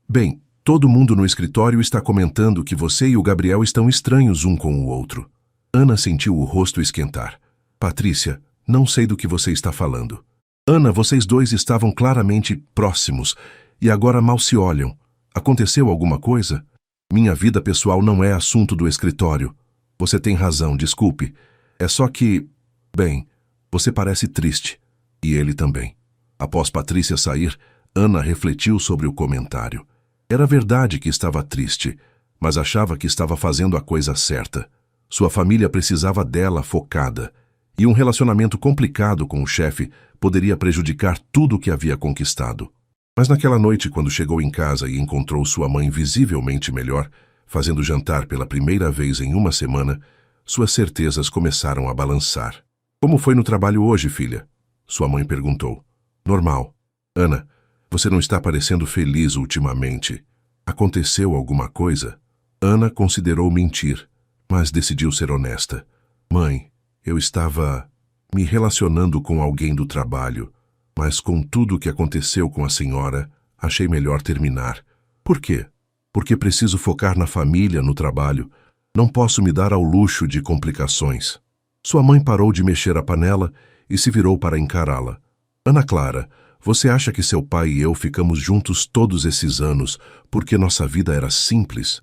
Speaker 1: Bem, todo mundo no escritório está comentando que você e o Gabriel estão estranhos um com o outro. Ana sentiu o rosto esquentar. Patrícia, não sei do que você está falando. Ana, vocês dois estavam claramente próximos e agora mal se olham. Aconteceu alguma coisa? Minha vida pessoal não é assunto do escritório. Você tem razão, desculpe. É só que... Bem, você parece triste. E ele também. Após Patrícia sair, Ana refletiu sobre o comentário. Era verdade que estava triste, mas achava que estava fazendo a coisa certa. Sua família precisava dela focada. E um relacionamento complicado com o chefe poderia prejudicar tudo o que havia conquistado. Mas naquela noite, quando chegou em casa e encontrou sua mãe visivelmente melhor, fazendo jantar pela primeira vez em uma semana, suas certezas começaram a balançar. Como foi no trabalho hoje, filha? Sua mãe perguntou. Normal. Ana, você não está parecendo feliz ultimamente. Aconteceu alguma coisa? Ana considerou mentir, mas decidiu ser honesta. Mãe, eu estava me relacionando com alguém do trabalho, mas com tudo o que aconteceu com a senhora, achei melhor terminar. Por quê? Porque preciso focar na família, no trabalho. Não posso me dar ao luxo de complicações. Sua mãe parou de mexer a panela e se virou para encará-la. Ana Clara, você acha que seu pai e eu ficamos juntos todos esses anos porque nossa vida era simples?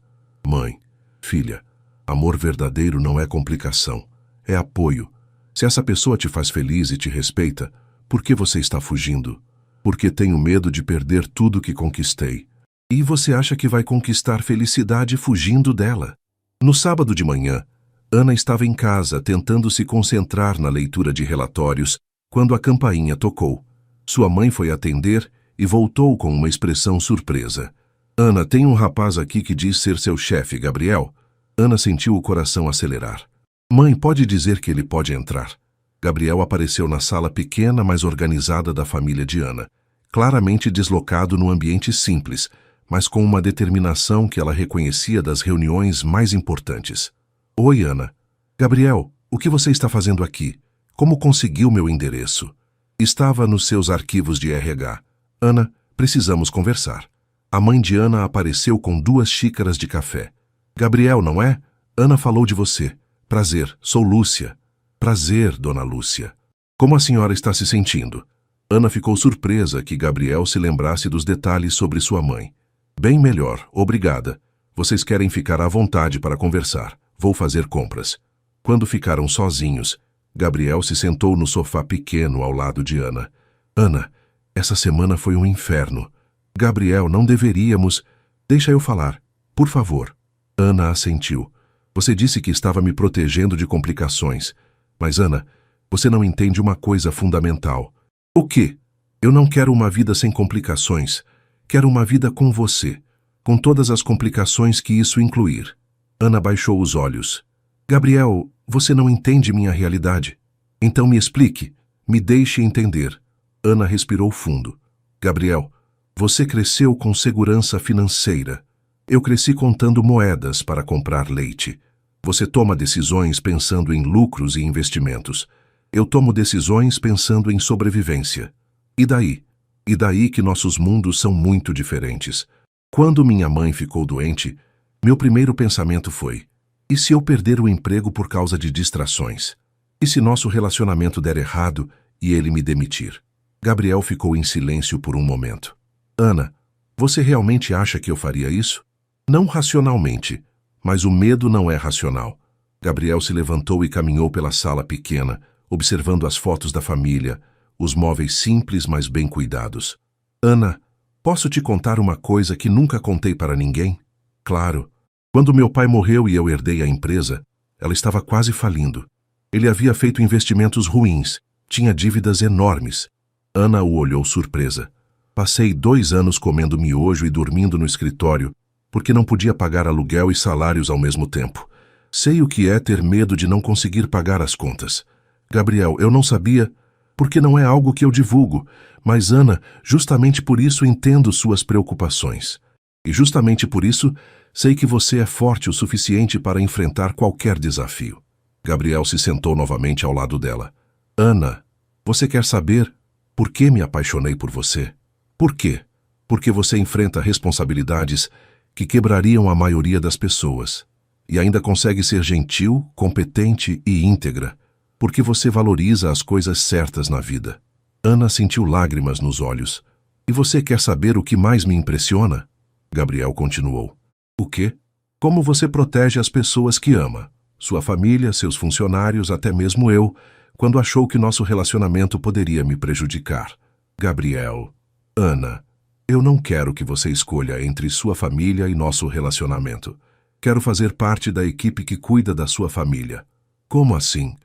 Speaker 1: Mãe, filha, amor verdadeiro não é complicação, é apoio. Se essa pessoa te faz feliz e te respeita, por que você está fugindo? Porque tenho medo de perder tudo que conquistei. E você acha que vai conquistar felicidade fugindo dela? No sábado de manhã, Ana estava em casa tentando se concentrar na leitura de relatórios quando a campainha tocou. Sua mãe foi atender e voltou com uma expressão surpresa. Ana, tem um rapaz aqui que diz ser seu chefe, Gabriel. Ana sentiu o coração acelerar. Mãe, pode dizer que ele pode entrar. Gabriel apareceu na sala pequena, mas organizada da família de Ana, claramente deslocado num ambiente simples, mas com uma determinação que ela reconhecia das reuniões mais importantes. Oi, Ana. Gabriel, o que você está fazendo aqui? Como conseguiu meu endereço? Estava nos seus arquivos de RH. Ana, precisamos conversar. A mãe de Ana apareceu com 2 xícaras de café. Gabriel, não é? Ana falou de você. Prazer, sou Lúcia. Prazer, dona Lúcia. Como a senhora está se sentindo? Ana ficou surpresa que Gabriel se lembrasse dos detalhes sobre sua mãe. Bem melhor, obrigada. Vocês querem ficar à vontade para conversar. Vou fazer compras. Quando ficaram sozinhos, Gabriel se sentou no sofá pequeno ao lado de Ana. Ana, essa semana foi um inferno. Gabriel, não deveríamos... Deixa eu falar, por favor. Ana assentiu. Você disse que estava me protegendo de complicações. Mas, Ana, você não entende uma coisa fundamental. O quê? Eu não quero uma vida sem complicações. Quero uma vida com você. com todas as complicações que isso incluir. Ana baixou os olhos. Gabriel, você não entende minha realidade. Então me explique, me deixe entender. Ana respirou fundo. Gabriel, você cresceu com segurança financeira. Eu cresci contando moedas para comprar leite. Você toma decisões pensando em lucros e investimentos. Eu tomo decisões pensando em sobrevivência. E daí? E daí que nossos mundos são muito diferentes. Quando minha mãe ficou doente, meu primeiro pensamento foi: e se eu perder o emprego por causa de distrações? E se nosso relacionamento der errado e ele me demitir? Gabriel ficou em silêncio por um momento. Ana, você realmente acha que eu faria isso? Não racionalmente, mas o medo não é racional. Gabriel se levantou e caminhou pela sala pequena, observando as fotos da família, os móveis simples, mas bem cuidados. Ana, posso te contar uma coisa que nunca contei para ninguém? Claro. Quando meu pai morreu e eu herdei a empresa, ela estava quase falindo. Ele havia feito investimentos ruins, tinha dívidas enormes. Ana o olhou surpresa. Passei 2 anos comendo miojo e dormindo no escritório, porque não podia pagar aluguel e salários ao mesmo tempo. Sei o que é ter medo de não conseguir pagar as contas. Gabriel, eu não sabia, porque não é algo que eu divulgo, mas Ana, justamente por isso entendo suas preocupações. E justamente por isso, sei que você é forte o suficiente para enfrentar qualquer desafio. Gabriel se sentou novamente ao lado dela. Ana, você quer saber por que me apaixonei por você? Por quê? Porque você enfrenta responsabilidades que quebrariam a maioria das pessoas. E ainda consegue ser gentil, competente e íntegra, porque você valoriza as coisas certas na vida. Ana sentiu lágrimas nos olhos. E você quer saber o que mais me impressiona? Gabriel continuou. O quê? Como você protege as pessoas que ama, sua família, seus funcionários, até mesmo eu, quando achou que nosso relacionamento poderia me prejudicar. Gabriel, Ana, eu não quero que você escolha entre sua família e nosso relacionamento. Quero fazer parte da equipe que cuida da sua família. Como assim?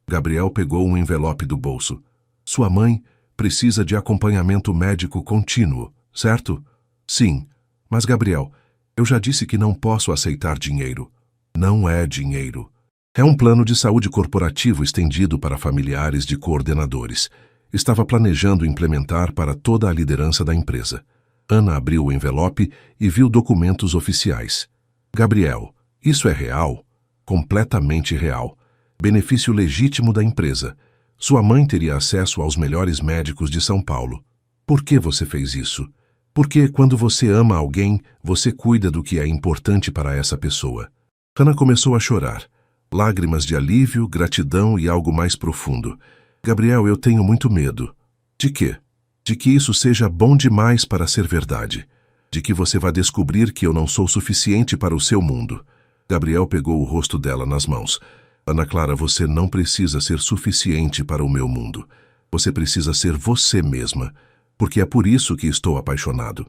Speaker 1: Gabriel pegou um envelope do bolso. Sua mãe precisa de acompanhamento médico contínuo, certo? Sim, mas Gabriel, eu já disse que não posso aceitar dinheiro. Não é dinheiro. É um plano de saúde corporativo estendido para familiares de coordenadores. Estava planejando implementar para toda a liderança da empresa. Ana abriu o envelope e viu documentos oficiais. Gabriel, isso é real? Completamente real. Benefício legítimo da empresa. Sua mãe teria acesso aos melhores médicos de São Paulo. Por que você fez isso? Porque quando você ama alguém, você cuida do que é importante para essa pessoa. Ana começou a chorar. Lágrimas de alívio, gratidão e algo mais profundo. Gabriel, eu tenho muito medo. De quê? De que isso seja bom demais para ser verdade. De que você vá descobrir que eu não sou suficiente para o seu mundo. Gabriel pegou o rosto dela nas mãos. Ana Clara, você não precisa ser suficiente para o meu mundo. Você precisa ser você mesma, porque é por isso que estou apaixonado.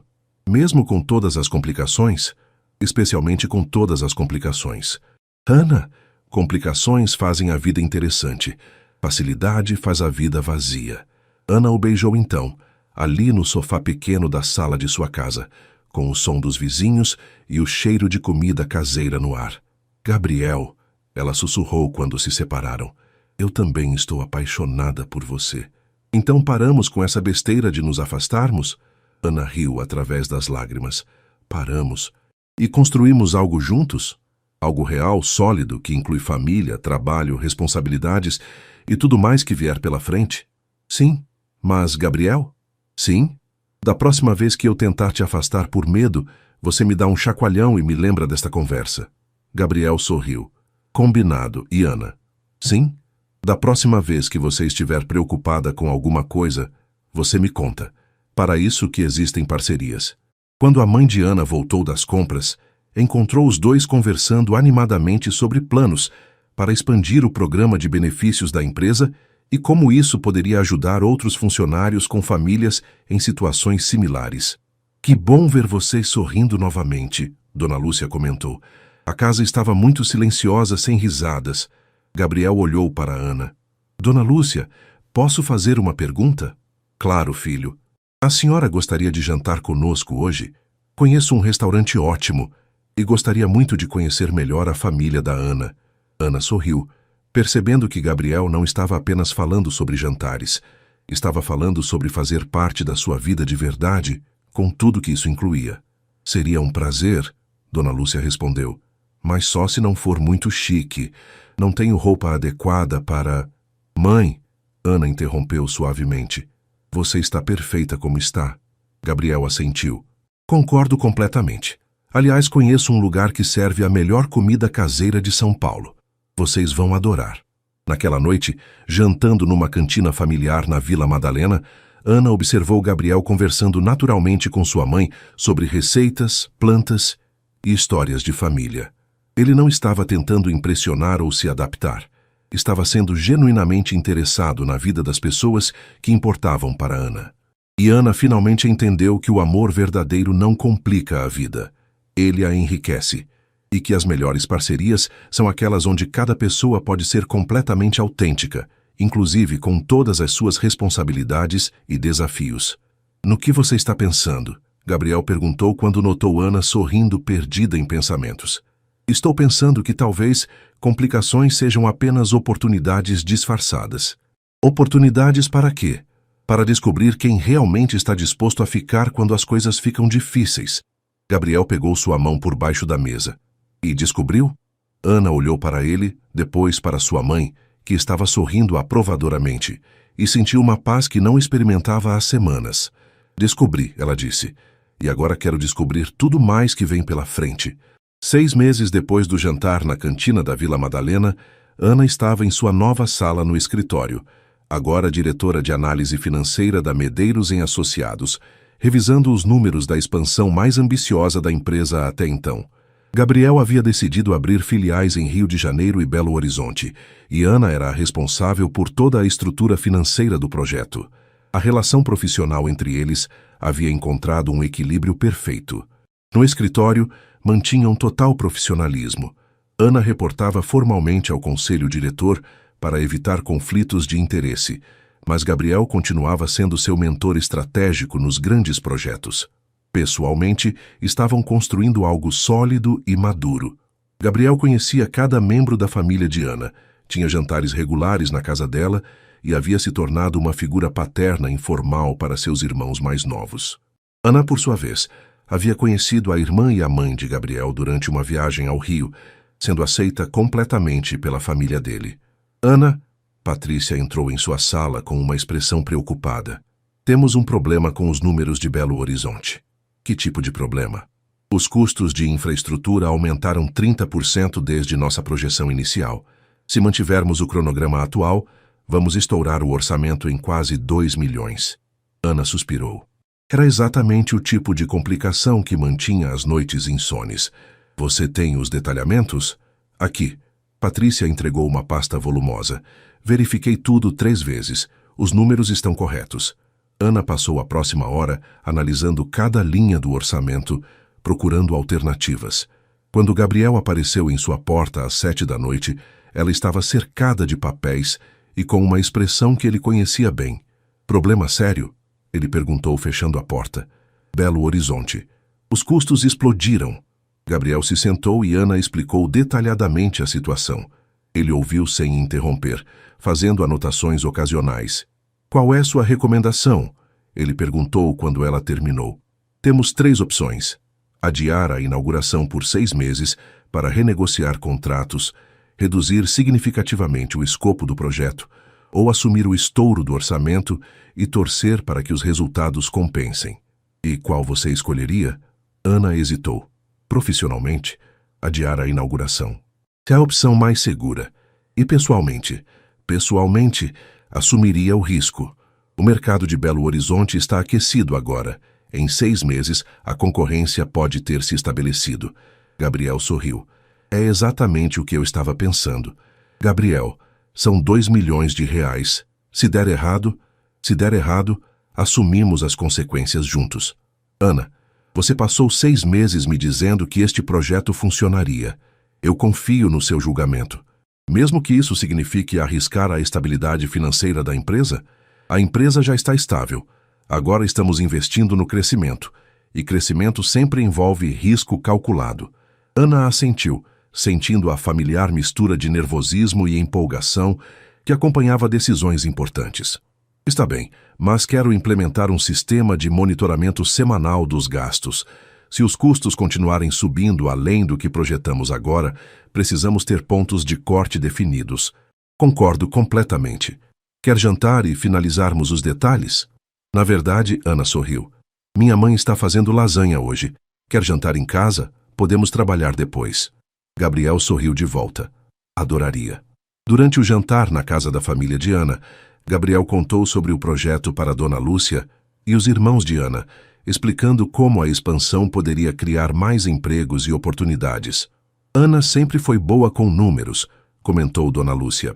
Speaker 1: Mesmo com todas as complicações, especialmente com todas as complicações. Ana, complicações fazem a vida interessante. Facilidade faz a vida vazia. Ana o beijou então, ali no sofá pequeno da sala de sua casa, com o som dos vizinhos e o cheiro de comida caseira no ar. Gabriel, ela sussurrou quando se separaram, eu também estou apaixonada por você. Então paramos com essa besteira de nos afastarmos? Ana riu através das lágrimas. Paramos. E construímos algo juntos? Algo real, sólido, que inclui família, trabalho, responsabilidades e tudo mais que vier pela frente? Sim. Mas, Gabriel? Sim. Da próxima vez que eu tentar te afastar por medo, você me dá um chacoalhão e me lembra desta conversa. Gabriel sorriu. Combinado. E Ana? Sim. Da próxima vez que você estiver preocupada com alguma coisa, você me conta. Para isso que existem parcerias. Quando a mãe de Ana voltou das compras, encontrou os dois conversando animadamente sobre planos para expandir o programa de benefícios da empresa e como isso poderia ajudar outros funcionários com famílias em situações similares. Que bom ver vocês sorrindo novamente, Dona Lúcia comentou. A casa estava muito silenciosa, sem risadas. Gabriel olhou para Ana. Dona Lúcia, posso fazer uma pergunta? Claro, filho. A senhora gostaria de jantar conosco hoje? Conheço um restaurante ótimo e gostaria muito de conhecer melhor a família da Ana. Ana sorriu, percebendo que Gabriel não estava apenas falando sobre jantares. Estava falando sobre fazer parte da sua vida de verdade, com tudo que isso incluía. Seria um prazer, Dona Lúcia respondeu, mas só se não for muito chique. Não tenho roupa adequada para... Mãe, Ana interrompeu suavemente. Você está perfeita como está. Gabriel assentiu. Concordo completamente. Aliás, conheço um lugar que serve a melhor comida caseira de São Paulo. Vocês vão adorar. Naquela noite, jantando numa cantina familiar na Vila Madalena, Ana observou Gabriel conversando naturalmente com sua mãe sobre receitas, plantas e histórias de família. Ele não estava tentando impressionar ou se adaptar. Estava sendo genuinamente interessado na vida das pessoas que importavam para Ana. E Ana finalmente entendeu que o amor verdadeiro não complica a vida. Ele a enriquece. E que as melhores parcerias são aquelas onde cada pessoa pode ser completamente autêntica, inclusive com todas as suas responsabilidades e desafios. No que você está pensando? Gabriel perguntou quando notou Ana sorrindo perdida em pensamentos. Estou pensando que talvez complicações sejam apenas oportunidades disfarçadas. Oportunidades para quê? Para descobrir quem realmente está disposto a ficar quando as coisas ficam difíceis. Gabriel pegou sua mão por baixo da mesa. E descobriu? Ana olhou para ele, depois para sua mãe, que estava sorrindo aprovadoramente, e sentiu uma paz que não experimentava há semanas. Descobri, ela disse, e agora quero descobrir tudo mais que vem pela frente. 6 meses depois do jantar na cantina da Vila Madalena, Ana estava em sua nova sala no escritório, agora diretora de análise financeira da Medeiros em Associados, revisando os números da expansão mais ambiciosa da empresa até então. Gabriel havia decidido abrir filiais em Rio de Janeiro e Belo Horizonte, e Ana era a responsável por toda a estrutura financeira do projeto. A relação profissional entre eles havia encontrado um equilíbrio perfeito. No escritório, mantinham total profissionalismo. Ana reportava formalmente ao conselho diretor para evitar conflitos de interesse, mas Gabriel continuava sendo seu mentor estratégico nos grandes projetos. Pessoalmente, estavam construindo algo sólido e maduro. Gabriel conhecia cada membro da família de Ana, tinha jantares regulares na casa dela e havia se tornado uma figura paterna informal para seus irmãos mais novos. Ana, por sua vez, havia conhecido a irmã e a mãe de Gabriel durante uma viagem ao Rio, sendo aceita completamente pela família dele. Ana, Patrícia entrou em sua sala com uma expressão preocupada. Temos um problema com os números de Belo Horizonte. Que tipo de problema? Os custos de infraestrutura aumentaram 30% desde nossa projeção inicial. Se mantivermos o cronograma atual, vamos estourar o orçamento em quase 2 milhões. Ana suspirou. Era exatamente o tipo de complicação que mantinha as noites insones. Você tem os detalhamentos? Aqui. Patrícia entregou uma pasta volumosa. Verifiquei tudo 3 vezes. Os números estão corretos. Ana passou a próxima hora analisando cada linha do orçamento, procurando alternativas. Quando Gabriel apareceu em sua porta às 7 da noite, ela estava cercada de papéis e com uma expressão que ele conhecia bem. Problema sério? Ele perguntou fechando a porta. Belo Horizonte. Os custos explodiram. Gabriel se sentou e Ana explicou detalhadamente a situação. Ele ouviu sem interromper, fazendo anotações ocasionais. Qual é sua recomendação? Ele perguntou quando ela terminou. Temos 3 opções. Adiar a inauguração por 6 meses para renegociar contratos, reduzir significativamente o escopo do projeto, ou assumir o estouro do orçamento e torcer para que os resultados compensem. E qual você escolheria? Ana hesitou. Profissionalmente, adiar a inauguração. É a opção mais segura. E pessoalmente, assumiria o risco. O mercado de Belo Horizonte está aquecido agora. Em 6 meses, a concorrência pode ter se estabelecido. Gabriel sorriu. É exatamente o que eu estava pensando. Gabriel, são 2 milhões de reais. Se der errado, assumimos as consequências juntos. Ana, você passou 6 meses me dizendo que este projeto funcionaria. Eu confio no seu julgamento. Mesmo que isso signifique arriscar a estabilidade financeira da empresa, a empresa já está estável. Agora estamos investindo no crescimento. e crescimento sempre envolve risco calculado. Ana assentiu, sentindo a familiar mistura de nervosismo e empolgação que acompanhava decisões importantes. Está bem, mas quero implementar um sistema de monitoramento semanal dos gastos. Se os custos continuarem subindo além do que projetamos agora, precisamos ter pontos de corte definidos. Concordo completamente. Quer jantar e finalizarmos os detalhes? Na verdade, Ana sorriu. Minha mãe está fazendo lasanha hoje. Quer jantar em casa? Podemos trabalhar depois. Gabriel sorriu de volta. Adoraria. Durante o jantar na casa da família de Ana, Gabriel contou sobre o projeto para Dona Lúcia e os irmãos de Ana, explicando como a expansão poderia criar mais empregos e oportunidades. Ana sempre foi boa com números, comentou Dona Lúcia.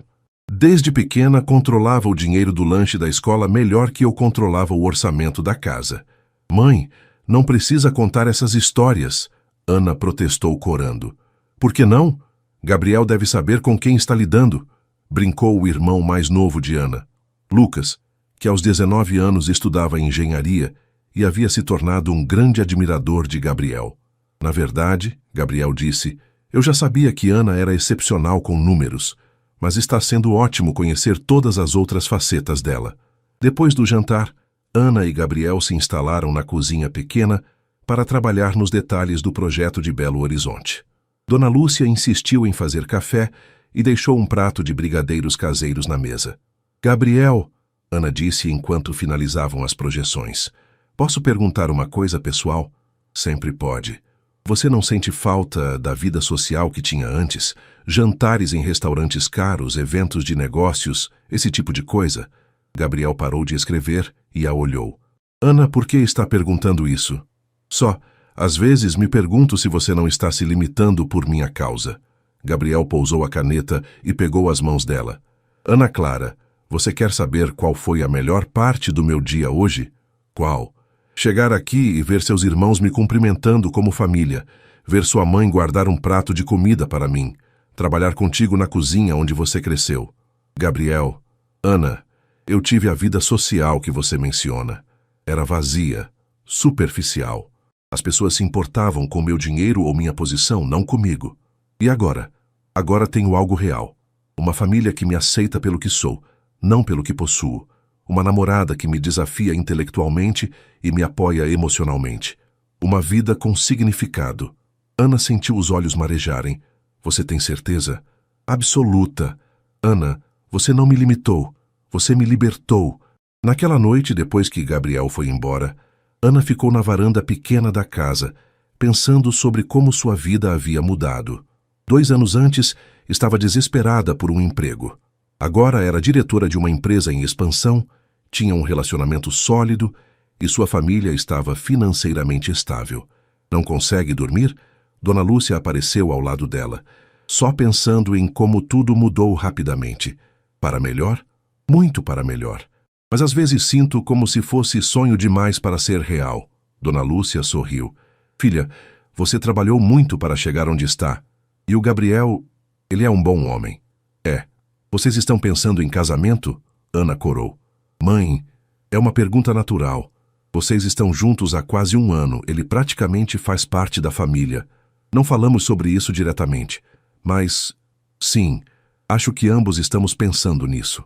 Speaker 1: Desde pequena controlava o dinheiro do lanche da escola melhor que eu controlava o orçamento da casa. Mãe, não precisa contar essas histórias, Ana protestou corando. Por que não? Gabriel deve saber com quem está lidando, brincou o irmão mais novo de Ana, Lucas, que aos 19 anos estudava engenharia e havia se tornado um grande admirador de Gabriel. Na verdade, Gabriel disse, eu já sabia que Ana era excepcional com números, mas está sendo ótimo conhecer todas as outras facetas dela. Depois do jantar, Ana e Gabriel se instalaram na cozinha pequena para trabalhar nos detalhes do projeto de Belo Horizonte. Dona Lúcia insistiu em fazer café e deixou um prato de brigadeiros caseiros na mesa. Gabriel, Ana disse enquanto finalizavam as projeções, posso perguntar uma coisa pessoal? Sempre pode. Você não sente falta da vida social que tinha antes? Jantares em restaurantes caros, eventos de negócios, esse tipo de coisa? Gabriel parou de escrever e a olhou. Ana, por que está perguntando isso? Só, às vezes me pergunto se você não está se limitando por minha causa. Gabriel pousou a caneta e pegou as mãos dela. Ana Clara, você quer saber qual foi a melhor parte do meu dia hoje? Qual? Chegar aqui e ver seus irmãos me cumprimentando como família, ver sua mãe guardar um prato de comida para mim, trabalhar contigo na cozinha onde você cresceu. Gabriel, Ana, eu tive a vida social que você menciona. Era vazia, superficial. As pessoas se importavam com meu dinheiro ou minha posição, não comigo. E agora? Agora tenho algo real. Uma família que me aceita pelo que sou, não pelo que possuo. Uma namorada que me desafia intelectualmente e me apoia emocionalmente. Uma vida com significado. Ana sentiu os olhos marejarem. Você tem certeza? Absoluta. Ana, você não me limitou. Você me libertou. Naquela noite, depois que Gabriel foi embora, Ana ficou na varanda pequena da casa, pensando sobre como sua vida havia mudado. 2 anos antes, estava desesperada por um emprego. Agora era diretora de uma empresa em expansão, tinha um relacionamento sólido e sua família estava financeiramente estável. Não consegue dormir? Dona Lúcia apareceu ao lado dela, só pensando em como tudo mudou rapidamente. Para melhor? Muito para melhor. Mas às vezes sinto como se fosse sonho demais para ser real. Dona Lúcia sorriu. Filha, você trabalhou muito para chegar onde está. E o Gabriel, ele é um bom homem. É. Vocês estão pensando em casamento? Ana corou. Mãe, é uma pergunta natural. Vocês estão juntos há quase 1 ano. Ele praticamente faz parte da família. Não falamos sobre isso diretamente. Mas, sim, acho que ambos estamos pensando nisso.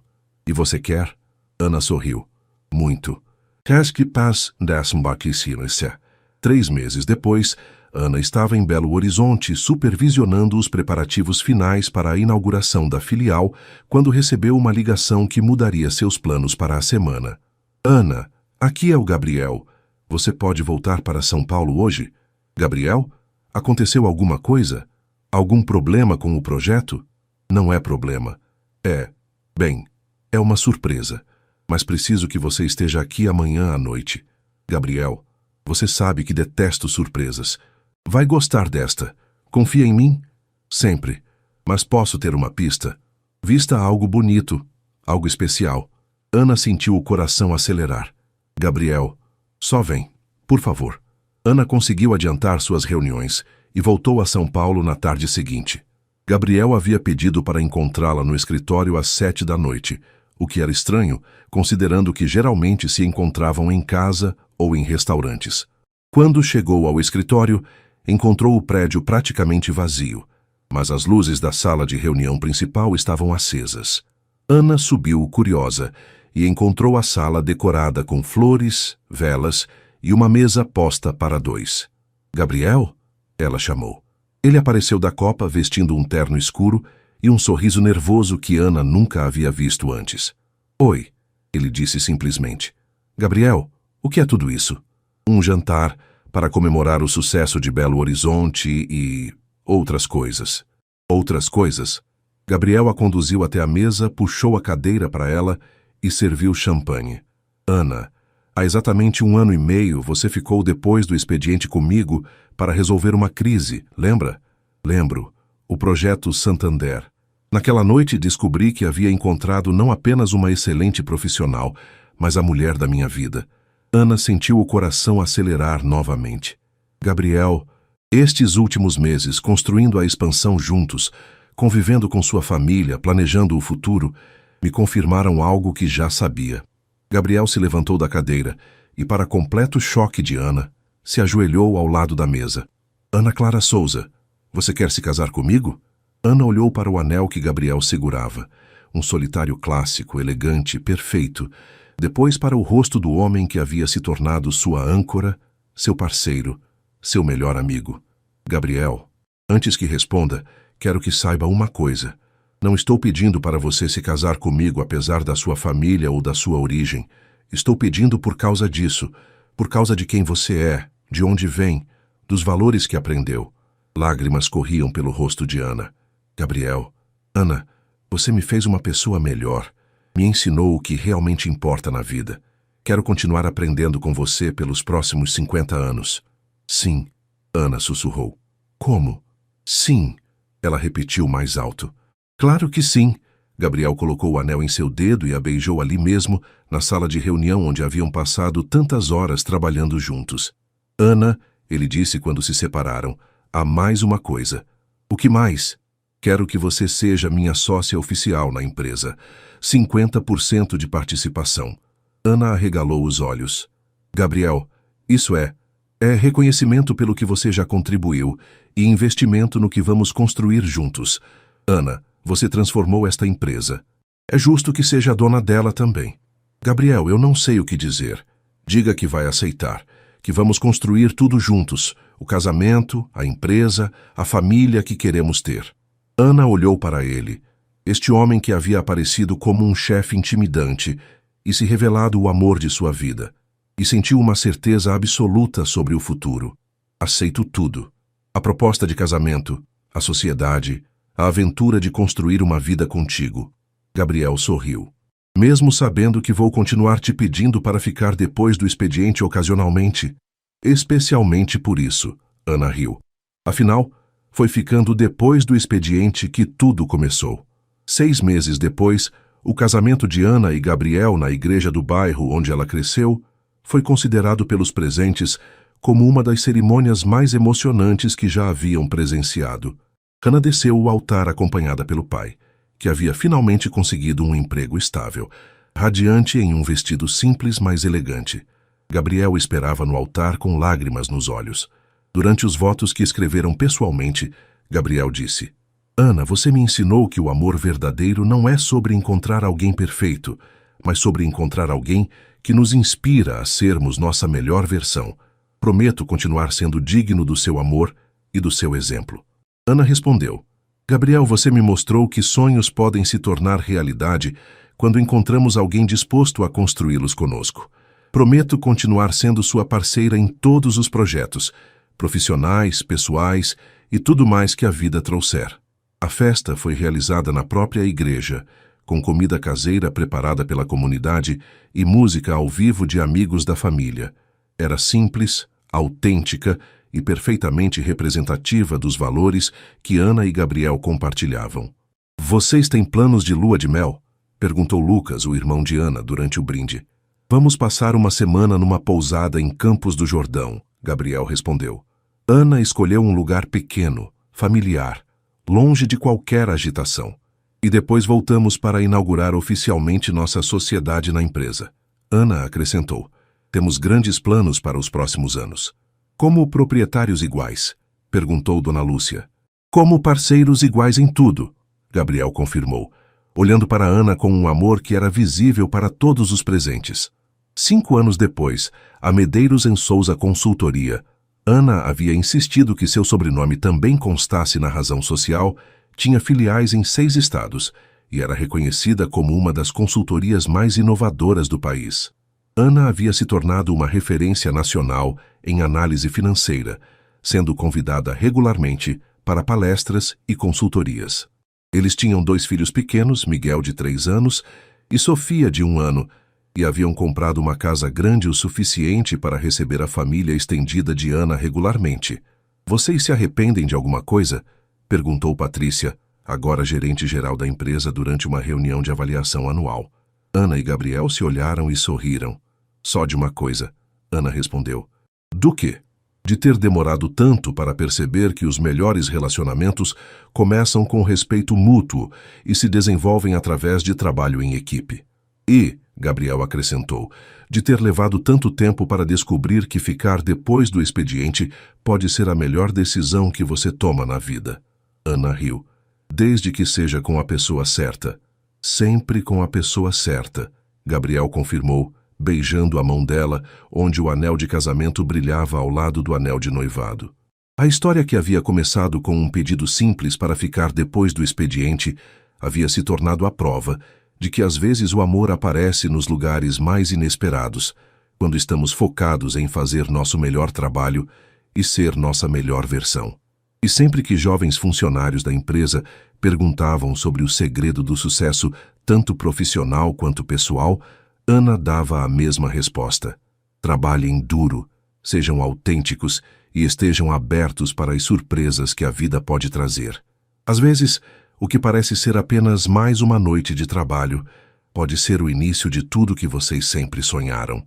Speaker 1: E você quer? Ana sorriu. Muito. Queres que passe 3 meses depois, Ana estava em Belo Horizonte supervisionando os preparativos finais para a inauguração da filial quando recebeu uma ligação que mudaria seus planos para a semana. Ana, aqui é o Gabriel. Você pode voltar para São Paulo hoje? Gabriel? Aconteceu alguma coisa? Algum problema com o projeto? Não é problema. É uma surpresa. Mas preciso que você esteja aqui amanhã à noite. Gabriel, você sabe que detesto surpresas. Vai gostar desta. Confia em mim? Sempre. Mas posso ter uma pista? Vista algo bonito, algo especial. Ana sentiu o coração acelerar. Gabriel, só vem, por favor. Ana conseguiu adiantar suas reuniões e voltou a São Paulo na tarde seguinte. Gabriel havia pedido para encontrá-la no escritório às 7 da noite, o que era estranho, considerando que geralmente se encontravam em casa ou em restaurantes. Quando chegou ao escritório, encontrou o prédio praticamente vazio, mas as luzes da sala de reunião principal estavam acesas. Ana subiu curiosa e encontrou a sala decorada com flores, velas e uma mesa posta para dois. Gabriel? Ela chamou. Ele apareceu da copa vestindo um terno escuro e um sorriso nervoso que Ana nunca havia visto antes. Oi, ele disse simplesmente. Gabriel, o que é tudo isso? Um jantar para comemorar o sucesso de Belo Horizonte e outras coisas. Outras coisas? Gabriel a conduziu até a mesa, puxou a cadeira para ela e serviu champanhe. Ana, há exatamente 1 ano e meio você ficou depois do expediente comigo para resolver uma crise, lembra? Lembro. O projeto Santander. Naquela noite descobri que havia encontrado não apenas uma excelente profissional, mas a mulher da minha vida. Ana sentiu o coração acelerar novamente. Gabriel, estes últimos meses, construindo a expansão juntos, convivendo com sua família, planejando o futuro, me confirmaram algo que já sabia. Gabriel se levantou da cadeira e, para completo choque de Ana, se ajoelhou ao lado da mesa. Ana Clara Souza, você quer se casar comigo? Ana olhou para o anel que Gabriel segurava, um solitário clássico, elegante, perfeito, depois para o rosto do homem que havia se tornado sua âncora, seu parceiro, seu melhor amigo. Gabriel, antes que responda, quero que saiba uma coisa. Não estou pedindo para você se casar comigo apesar da sua família ou da sua origem. Estou pedindo por causa disso, por causa de quem você é, de onde vem, dos valores que aprendeu. Lágrimas corriam pelo rosto de Ana. Gabriel, Ana, você me fez uma pessoa melhor. Me ensinou o que realmente importa na vida. Quero continuar aprendendo com você pelos próximos 50 anos. Sim, Ana sussurrou. Como? Sim, ela repetiu mais alto. Claro que sim. Gabriel colocou o anel em seu dedo e a beijou ali mesmo, na sala de reunião onde haviam passado tantas horas trabalhando juntos. Ana, ele disse quando se separaram, há mais uma coisa. O que mais? Quero que você seja minha sócia oficial na empresa. 50% de participação. Ana arregalou os olhos. Gabriel, isso é reconhecimento pelo que você já contribuiu e investimento no que vamos construir juntos. Ana, você transformou esta empresa. É justo que seja a dona dela também. Gabriel, eu não sei o que dizer. Diga que vai aceitar, que vamos construir tudo juntos, o casamento, a empresa, a família que queremos ter. Ana olhou para ele, este homem que havia aparecido como um chefe intimidante e se revelado o amor de sua vida, e sentiu uma certeza absoluta sobre o futuro. Aceito tudo. A proposta de casamento, a sociedade, a aventura de construir uma vida contigo. Gabriel sorriu. Mesmo sabendo que vou continuar te pedindo para ficar depois do expediente ocasionalmente. Especialmente por isso, Ana riu. Afinal, foi ficando depois do expediente que tudo começou. 6 meses depois, o casamento de Ana e Gabriel na igreja do bairro onde ela cresceu foi considerado pelos presentes como uma das cerimônias mais emocionantes que já haviam presenciado. Ana desceu o altar acompanhada pelo pai, que havia finalmente conseguido um emprego estável, radiante em um vestido simples, mas elegante. Gabriel esperava no altar com lágrimas nos olhos. Durante os votos que escreveram pessoalmente, Gabriel disse: Ana, você me ensinou que o amor verdadeiro não é sobre encontrar alguém perfeito, mas sobre encontrar alguém que nos inspira a sermos nossa melhor versão. Prometo continuar sendo digno do seu amor e do seu exemplo. Ana respondeu: Gabriel, você me mostrou que sonhos podem se tornar realidade quando encontramos alguém disposto a construí-los conosco. Prometo continuar sendo sua parceira em todos os projetos, profissionais, pessoais e tudo mais que a vida trouxer. A festa foi realizada na própria igreja, com comida caseira preparada pela comunidade e música ao vivo de amigos da família. Era simples, autêntica e perfeitamente representativa dos valores que Ana e Gabriel compartilhavam. Vocês têm planos de lua de mel? Perguntou Lucas, o irmão de Ana, durante o brinde. Vamos passar uma semana numa pousada em Campos do Jordão, Gabriel respondeu. Ana escolheu um lugar pequeno, familiar, longe de qualquer agitação. E depois voltamos para inaugurar oficialmente nossa sociedade na empresa. Ana acrescentou: temos grandes planos para os próximos anos. Como proprietários iguais? Perguntou Dona Lúcia. Como parceiros iguais em tudo, Gabriel confirmou, olhando para Ana com um amor que era visível para todos os presentes. 5 anos depois, a Medeiros em Souza Consultoria, Ana havia insistido que seu sobrenome também constasse na razão social, tinha filiais em 6 estados e era reconhecida como uma das consultorias mais inovadoras do país. Ana havia se tornado uma referência nacional em análise financeira, sendo convidada regularmente para palestras e consultorias. Eles tinham 2 filhos pequenos, Miguel de 3 anos e Sofia de 1 ano, e haviam comprado uma casa grande o suficiente para receber a família estendida de Ana regularmente. Vocês se arrependem de alguma coisa? Perguntou Patrícia, agora gerente-geral da empresa, durante uma reunião de avaliação anual. Ana e Gabriel se olharam e sorriram. Só de uma coisa, Ana respondeu. Do quê? De ter demorado tanto para perceber que os melhores relacionamentos começam com respeito mútuo e se desenvolvem através de trabalho em equipe. E, Gabriel acrescentou, de ter levado tanto tempo para descobrir que ficar depois do expediente pode ser a melhor decisão que você toma na vida. Ana riu. Desde que seja com a pessoa certa. Sempre com a pessoa certa, Gabriel confirmou, beijando a mão dela, onde o anel de casamento brilhava ao lado do anel de noivado. A história, que havia começado com um pedido simples para ficar depois do expediente, havia se tornado a prova de que às vezes o amor aparece nos lugares mais inesperados, quando estamos focados em fazer nosso melhor trabalho e ser nossa melhor versão. E sempre que jovens funcionários da empresa perguntavam sobre o segredo do sucesso, tanto profissional quanto pessoal, Ana dava a mesma resposta. Trabalhem duro, sejam autênticos e estejam abertos para as surpresas que a vida pode trazer. Às vezes, o que parece ser apenas mais uma noite de trabalho pode ser o início de tudo que vocês sempre sonharam.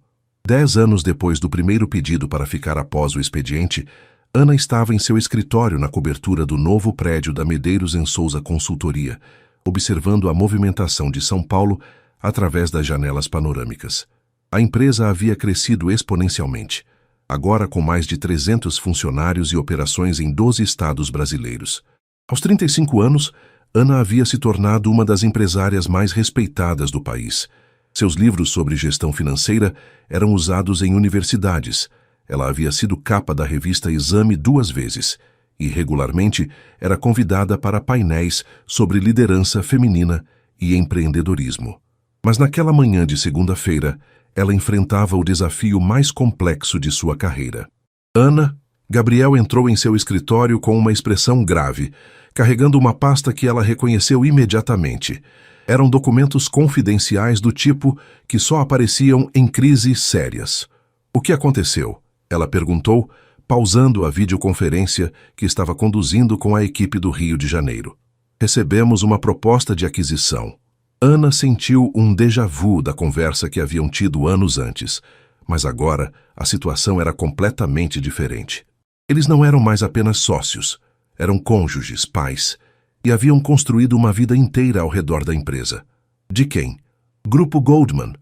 Speaker 1: 10 anos depois do primeiro pedido para ficar após o expediente, Ana estava em seu escritório na cobertura do novo prédio da Medeiros em Souza Consultoria, observando a movimentação de São Paulo através das janelas panorâmicas. A empresa havia crescido exponencialmente, agora com mais de 300 funcionários e operações em 12 estados brasileiros. Aos 35 anos, Ana havia se tornado uma das empresárias mais respeitadas do país. Seus livros sobre gestão financeira eram usados em universidades. Ela havia sido capa da revista Exame 2 vezes e, regularmente, era convidada para painéis sobre liderança feminina e empreendedorismo. Mas naquela manhã de segunda-feira, ela enfrentava o desafio mais complexo de sua carreira. Ana, Gabriel entrou em seu escritório com uma expressão grave, carregando uma pasta que ela reconheceu imediatamente. Eram documentos confidenciais do tipo que só apareciam em crises sérias. O que aconteceu? Ela perguntou, pausando a videoconferência que estava conduzindo com a equipe do Rio de Janeiro. Recebemos uma proposta de aquisição. Ana sentiu um déjà vu da conversa que haviam tido anos antes, mas agora a situação era completamente diferente. Eles não eram mais apenas sócios, eram cônjuges, pais, e haviam construído uma vida inteira ao redor da empresa. De quem? Grupo Goldman.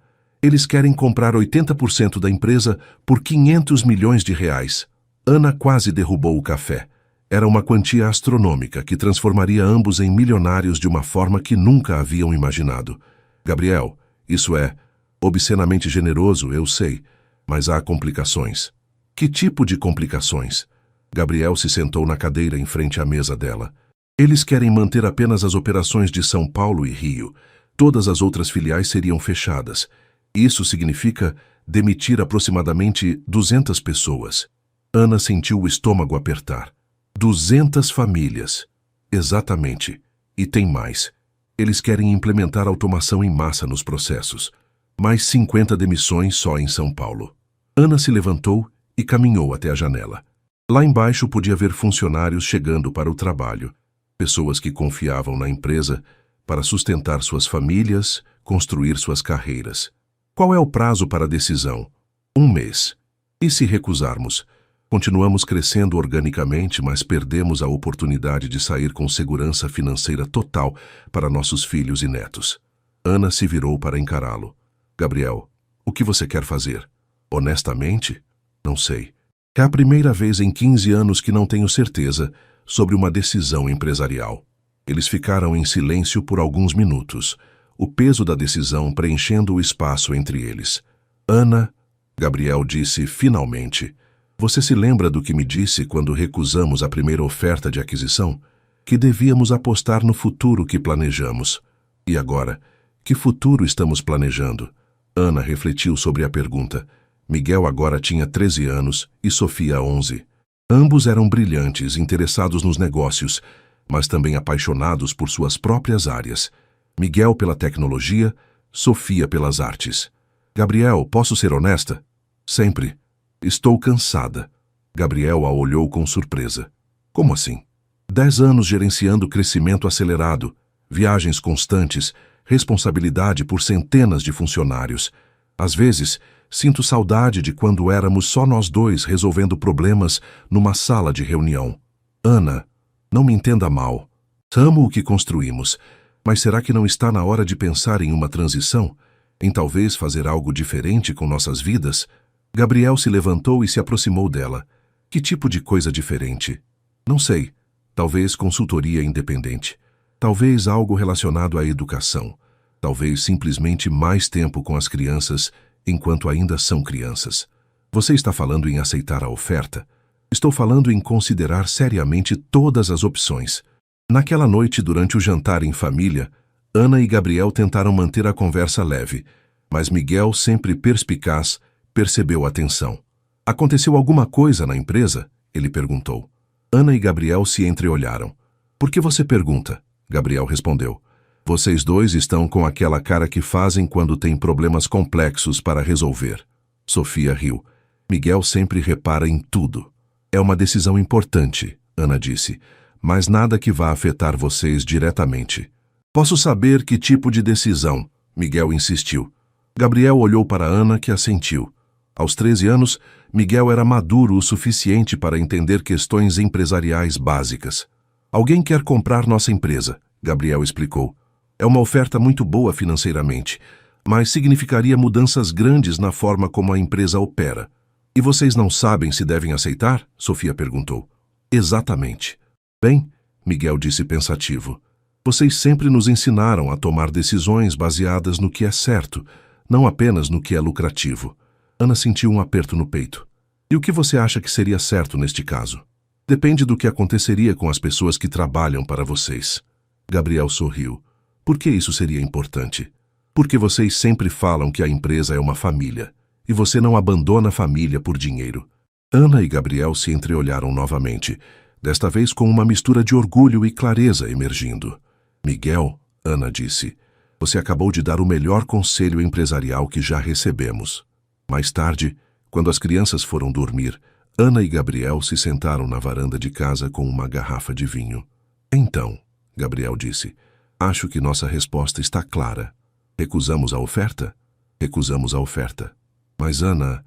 Speaker 1: Eles querem comprar 80% da empresa por 500 milhões de reais. Ana quase derrubou o café. Era uma quantia astronômica que transformaria ambos em milionários de uma forma que nunca haviam imaginado. Gabriel, isso é obscenamente generoso, eu sei, mas há complicações. Que tipo de complicações? Gabriel se sentou na cadeira em frente à mesa dela. Eles querem manter apenas as operações de São Paulo e Rio. Todas as outras filiais seriam fechadas. Isso significa demitir aproximadamente 200 pessoas. Ana sentiu o estômago apertar. 200 famílias. Exatamente. E tem mais. Eles querem implementar automação em massa nos processos. Mais 50 demissões só em São Paulo. Ana se levantou e caminhou até a janela. Lá embaixo podia ver funcionários chegando para o trabalho. Pessoas que confiavam na empresa para sustentar suas famílias, construir suas carreiras. Qual é o prazo para a decisão? 1 mês. E se recusarmos? Continuamos crescendo organicamente, mas perdemos a oportunidade de sair com segurança financeira total para nossos filhos e netos. Ana se virou para encará-lo. Gabriel, o que você quer fazer? Honestamente? Não sei. É a primeira vez em 15 anos que não tenho certeza sobre uma decisão empresarial. Eles ficaram em silêncio por alguns minutos, o peso da decisão preenchendo o espaço entre eles. Ana, Gabriel disse finalmente, você se lembra do que me disse quando recusamos a primeira oferta de aquisição? Que devíamos apostar no futuro que planejamos. E agora, que futuro estamos planejando? Ana refletiu sobre a pergunta. Miguel agora tinha 13 anos e Sofia 11. Ambos eram brilhantes, interessados nos negócios, mas também apaixonados por suas próprias áreas. Miguel pela tecnologia, Sofia pelas artes. Gabriel, posso ser honesta? Sempre. Estou cansada. Gabriel a olhou com surpresa. Como assim? 10 anos gerenciando crescimento acelerado, viagens constantes, responsabilidade por centenas de funcionários. Às vezes, sinto saudade de quando éramos só nós dois resolvendo problemas numa sala de reunião. Ana, não me entenda mal. Amo o que construímos, mas será que não está na hora de pensar em uma transição? Em talvez fazer algo diferente com nossas vidas? Gabriel se levantou e se aproximou dela. Que tipo de coisa diferente? Não sei. Talvez consultoria independente. Talvez algo relacionado à educação. Talvez simplesmente mais tempo com as crianças enquanto ainda são crianças. Você está falando em aceitar a oferta? Estou falando em considerar seriamente todas as opções. Naquela noite, durante o jantar em família, Ana e Gabriel tentaram manter a conversa leve, mas Miguel, sempre perspicaz, percebeu a tensão. Aconteceu alguma coisa na empresa? Ele perguntou. Ana e Gabriel se entreolharam. Por que você pergunta? Gabriel respondeu. Vocês dois estão com aquela cara que fazem quando têm problemas complexos para resolver. Sofia riu. Miguel sempre repara em tudo. É uma decisão importante, Ana disse, mas nada que vá afetar vocês diretamente. Posso saber que tipo de decisão? Miguel insistiu. Gabriel olhou para Ana, que assentiu. Aos 13 anos, Miguel era maduro o suficiente para entender questões empresariais básicas. Alguém quer comprar nossa empresa, Gabriel explicou. É uma oferta muito boa financeiramente, mas significaria mudanças grandes na forma como a empresa opera. E vocês não sabem se devem aceitar? Sofia perguntou. Exatamente. Bem, Miguel disse pensativo. Vocês sempre nos ensinaram a tomar decisões baseadas no que é certo, não apenas no que é lucrativo. Ana sentiu um aperto no peito. E o que você acha que seria certo neste caso? Depende do que aconteceria com as pessoas que trabalham para vocês. Gabriel sorriu. Por que isso seria importante? Porque vocês sempre falam que a empresa é uma família, e você não abandona a família por dinheiro. Ana e Gabriel se entreolharam novamente, desta vez com uma mistura de orgulho e clareza emergindo. Miguel, Ana disse, você acabou de dar o melhor conselho empresarial que já recebemos. Mais tarde, quando as crianças foram dormir, Ana e Gabriel se sentaram na varanda de casa com uma garrafa de vinho. Então, Gabriel disse, acho que nossa resposta está clara. Recusamos a oferta? Recusamos a oferta. Mas Ana,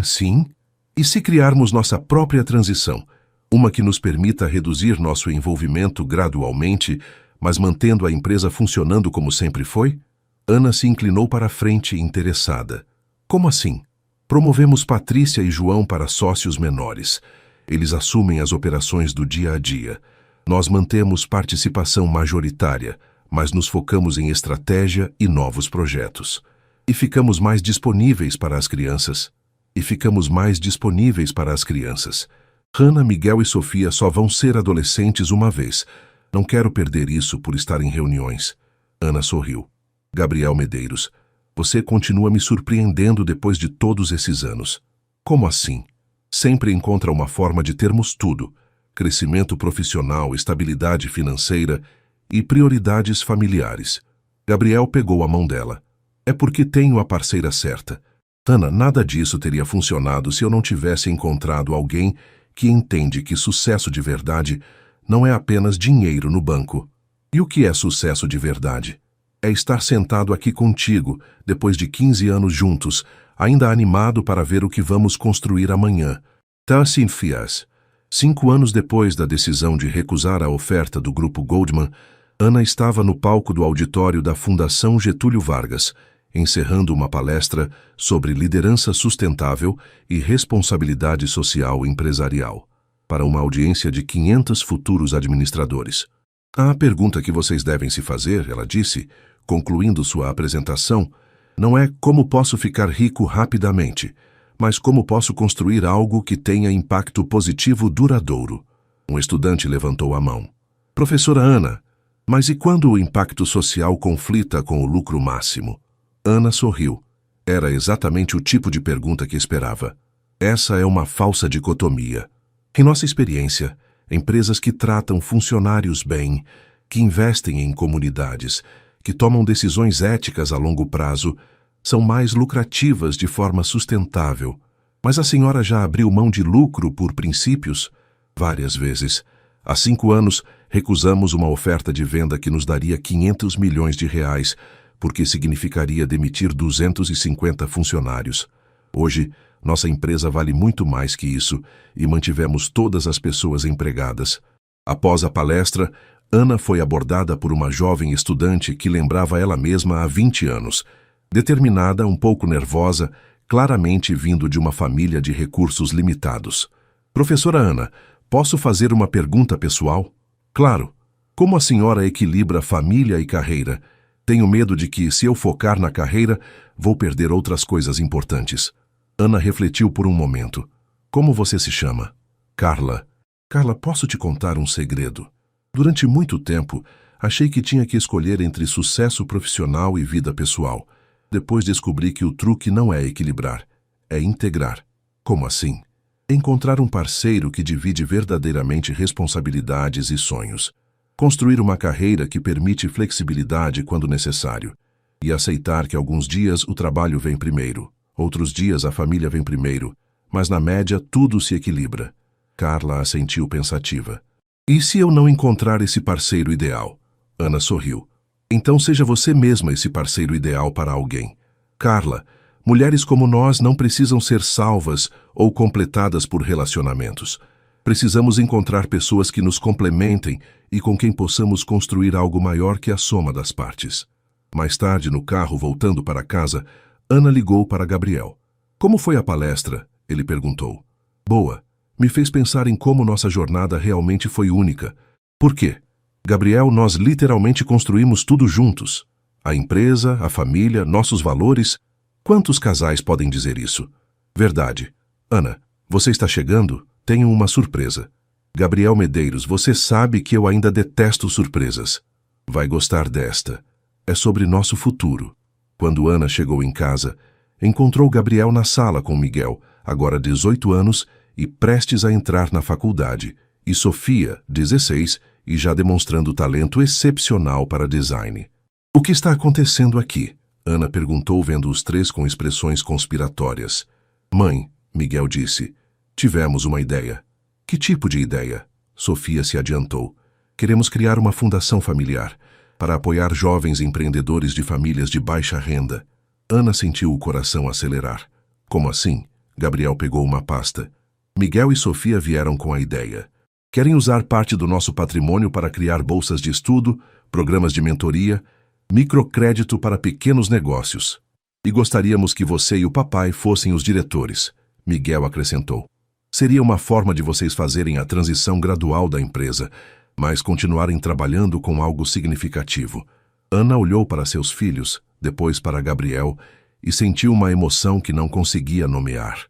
Speaker 1: sim? E se criarmos nossa própria transição, uma que nos permita reduzir nosso envolvimento gradualmente, mas mantendo a empresa funcionando como sempre foi? Ana se inclinou para a frente interessada. Como assim? Promovemos Patrícia e João para sócios menores. Eles assumem as operações do dia a dia. Nós mantemos participação majoritária, mas nos focamos em estratégia e novos projetos. E ficamos mais disponíveis para as crianças. Hannah, Miguel e Sofia só vão ser adolescentes uma vez. Não quero perder isso por estar em reuniões. Ana sorriu. Gabriel Medeiros, você continua me surpreendendo depois de todos esses anos. Como assim? Sempre encontra uma forma de termos tudo. Crescimento profissional, estabilidade financeira e prioridades familiares. Gabriel pegou a mão dela. É porque tenho a parceira certa. Ana, nada disso teria funcionado se eu não tivesse encontrado alguém que entende que sucesso de verdade não é apenas dinheiro no banco. E o que é sucesso de verdade? É estar sentado aqui contigo, depois de 15 anos juntos, ainda animado para ver o que vamos construir amanhã. Tassin Fias. 5 anos depois da decisão de recusar a oferta do Grupo Goldman, Ana estava no palco do auditório da Fundação Getúlio Vargas, encerrando uma palestra sobre liderança sustentável e responsabilidade social empresarial, para uma audiência de 500 futuros administradores. A pergunta que vocês devem se fazer, ela disse, concluindo sua apresentação, não é como posso ficar rico rapidamente, mas como posso construir algo que tenha impacto positivo duradouro. Um estudante levantou a mão. Professora Ana, mas e quando o impacto social conflita com o lucro máximo? Ana sorriu. Era exatamente o tipo de pergunta que esperava. Essa é uma falsa dicotomia. Em nossa experiência, empresas que tratam funcionários bem, que investem em comunidades, que tomam decisões éticas a longo prazo, são mais lucrativas de forma sustentável. Mas a senhora já abriu mão de lucro por princípios? Várias vezes. Há 5 anos, recusamos uma oferta de venda que nos daria 500 milhões de reais, porque significaria demitir 250 funcionários. Hoje, nossa empresa vale muito mais que isso e mantivemos todas as pessoas empregadas. Após a palestra, Ana foi abordada por uma jovem estudante que lembrava ela mesma há 20 anos. Determinada, um pouco nervosa, claramente vindo de uma família de recursos limitados. Professora Ana, posso fazer uma pergunta pessoal? Claro. Como a senhora equilibra família e carreira? Tenho medo de que, se eu focar na carreira, vou perder outras coisas importantes. Ana refletiu por um momento. Como você se chama? Carla. Carla, posso te contar um segredo? Durante muito tempo, achei que tinha que escolher entre sucesso profissional e vida pessoal. Depois descobri que o truque não é equilibrar, é integrar. Como assim? Encontrar um parceiro que divide verdadeiramente responsabilidades e sonhos. Construir uma carreira que permite flexibilidade quando necessário. E aceitar que alguns dias o trabalho vem primeiro, outros dias a família vem primeiro, mas na média tudo se equilibra. Carla assentiu pensativa. E se eu não encontrar esse parceiro ideal? Ana sorriu. Então seja você mesma esse parceiro ideal para alguém. Carla, mulheres como nós não precisam ser salvas ou completadas por relacionamentos. Precisamos encontrar pessoas que nos complementem e com quem possamos construir algo maior que a soma das partes. Mais tarde, no carro, voltando para casa, Ana ligou para Gabriel. Como foi a palestra? Ele perguntou. Boa. Me fez pensar em como nossa jornada realmente foi única. Por quê? Gabriel, nós literalmente construímos tudo juntos. A empresa, a família, nossos valores. Quantos casais podem dizer isso? Verdade. Ana, você está chegando? Tenho uma surpresa. Gabriel Medeiros, você sabe que eu ainda detesto surpresas. Vai gostar desta. É sobre nosso futuro. Quando Ana chegou em casa, encontrou Gabriel na sala com Miguel, agora 18 anos e prestes a entrar na faculdade, e Sofia, 16, e já demonstrando talento excepcional para design. O que está acontecendo aqui? Ana perguntou, vendo os três com expressões conspiratórias. Mãe, Miguel disse, tivemos uma ideia. Que tipo de ideia? Sofia se adiantou. Queremos criar uma fundação familiar para apoiar jovens empreendedores de famílias de baixa renda. Ana sentiu o coração acelerar. Como assim? Gabriel pegou uma pasta. Miguel e Sofia vieram com a ideia. Querem usar parte do nosso patrimônio para criar bolsas de estudo, programas de mentoria, microcrédito para pequenos negócios. E gostaríamos que você e o papai fossem os diretores, Miguel acrescentou. Seria uma forma de vocês fazerem a transição gradual da empresa, mas continuarem trabalhando com algo significativo. Ana olhou para seus filhos, depois para Gabriel, e sentiu uma emoção que não conseguia nomear.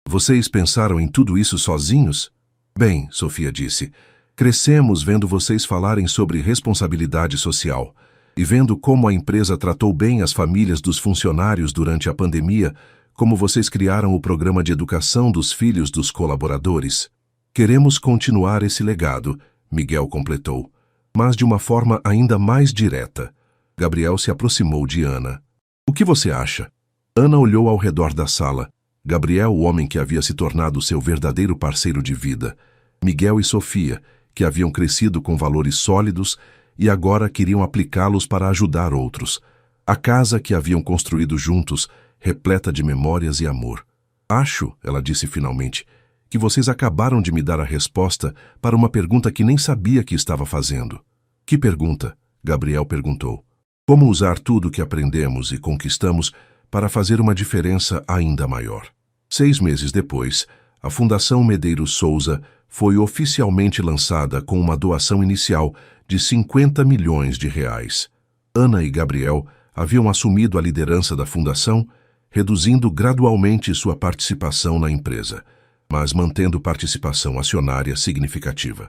Speaker 1: Vocês pensaram em tudo isso sozinhos? Bem, Sofia disse, crescemos vendo vocês falarem sobre responsabilidade social e vendo como a empresa tratou bem as famílias dos funcionários durante a pandemia, como vocês criaram o programa de educação dos filhos dos colaboradores. Queremos continuar esse legado, Miguel completou, mas de uma forma ainda mais direta. Gabriel se aproximou de Ana. O que você acha? Ana olhou ao redor da sala. Gabriel, o homem que havia se tornado seu verdadeiro parceiro de vida. Miguel e Sofia, que haviam crescido com valores sólidos e agora queriam aplicá-los para ajudar outros. A casa que haviam construído juntos, repleta de memórias e amor. Acho, ela disse finalmente, que vocês acabaram de me dar a resposta para uma pergunta que nem sabia que estava fazendo. Que pergunta? Gabriel perguntou. Como usar tudo que aprendemos e conquistamos para fazer uma diferença ainda maior. 6 meses depois, a Fundação Medeiros Souza foi oficialmente lançada com uma doação inicial de R$ 50 milhões. Ana e Gabriel haviam assumido a liderança da fundação, reduzindo gradualmente sua participação na empresa, mas mantendo participação acionária significativa.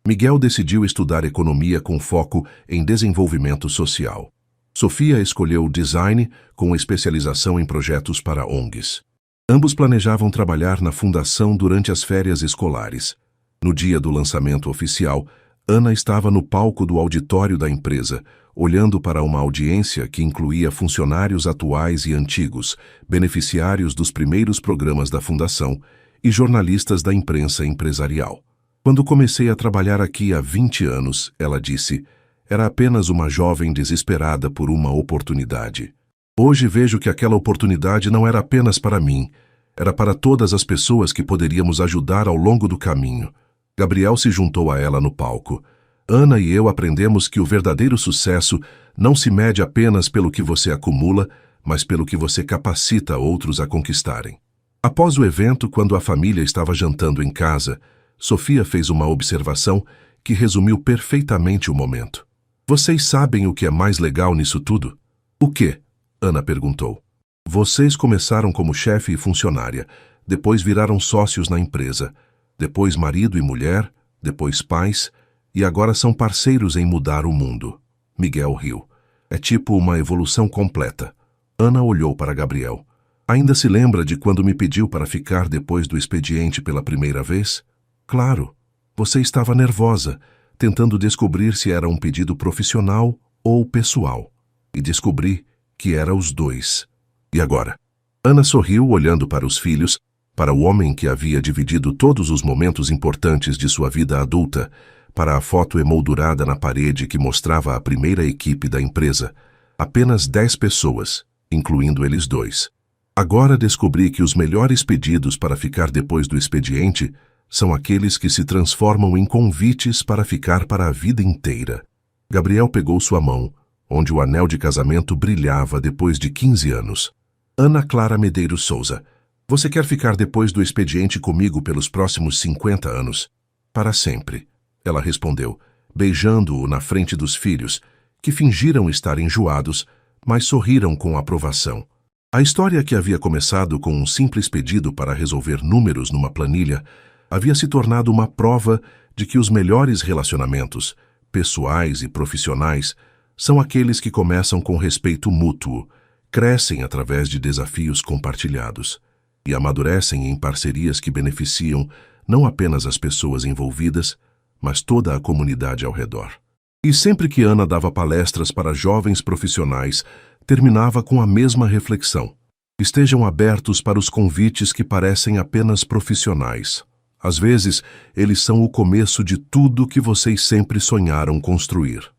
Speaker 1: Miguel decidiu estudar economia com foco em desenvolvimento social. Sofia escolheu design com especialização em projetos para ONGs. Ambos planejavam trabalhar na fundação durante as férias escolares. No dia do lançamento oficial, Ana estava no palco do auditório da empresa, olhando para uma audiência que incluía funcionários atuais e antigos, beneficiários dos primeiros programas da fundação e jornalistas da imprensa empresarial. Quando comecei a trabalhar aqui há 20 anos, ela disse, era apenas uma jovem desesperada por uma oportunidade. Hoje vejo que aquela oportunidade não era apenas para mim, era para todas as pessoas que poderíamos ajudar ao longo do caminho. Gabriel se juntou a ela no palco. Ana e eu aprendemos que o verdadeiro sucesso não se mede apenas pelo que você acumula, mas pelo que você capacita outros a conquistarem. Após o evento, quando a família estava jantando em casa, Sofia fez uma observação que resumiu perfeitamente o momento. Vocês sabem o que é mais legal nisso tudo? O quê? Ana perguntou. Vocês começaram como chefe e funcionária, depois viraram sócios na empresa, depois marido e mulher, depois pais, e agora são parceiros em mudar o mundo. Miguel riu. É tipo uma evolução completa. Ana olhou para Gabriel. Ainda se lembra de quando me pediu para ficar depois do expediente pela primeira vez? Claro. Você estava nervosa, tentando descobrir se era um pedido profissional ou pessoal. E descobri que era os dois. E agora? Ana sorriu olhando para os filhos, para o homem que havia dividido todos os momentos importantes de sua vida adulta, para a foto emoldurada na parede que mostrava a primeira equipe da empresa. Apenas 10 pessoas, incluindo eles dois. Agora descobri que os melhores pedidos para ficar depois do expediente são aqueles que se transformam em convites para ficar para a vida inteira. Gabriel pegou sua mão, onde o anel de casamento brilhava depois de 15 anos. Ana Clara Medeiros Souza, você quer ficar depois do expediente comigo pelos próximos 50 anos? Para sempre, ela respondeu, beijando-o na frente dos filhos, que fingiram estar enjoados, mas sorriram com aprovação. A história que havia começado com um simples pedido para resolver números numa planilha havia se tornado uma prova de que os melhores relacionamentos, pessoais e profissionais, são aqueles que começam com respeito mútuo, crescem através de desafios compartilhados e amadurecem em parcerias que beneficiam não apenas as pessoas envolvidas, mas toda a comunidade ao redor. E sempre que Ana dava palestras para jovens profissionais, terminava com a mesma reflexão. Estejam abertos para os convites que parecem apenas profissionais. Às vezes, eles são o começo de tudo que vocês sempre sonharam construir.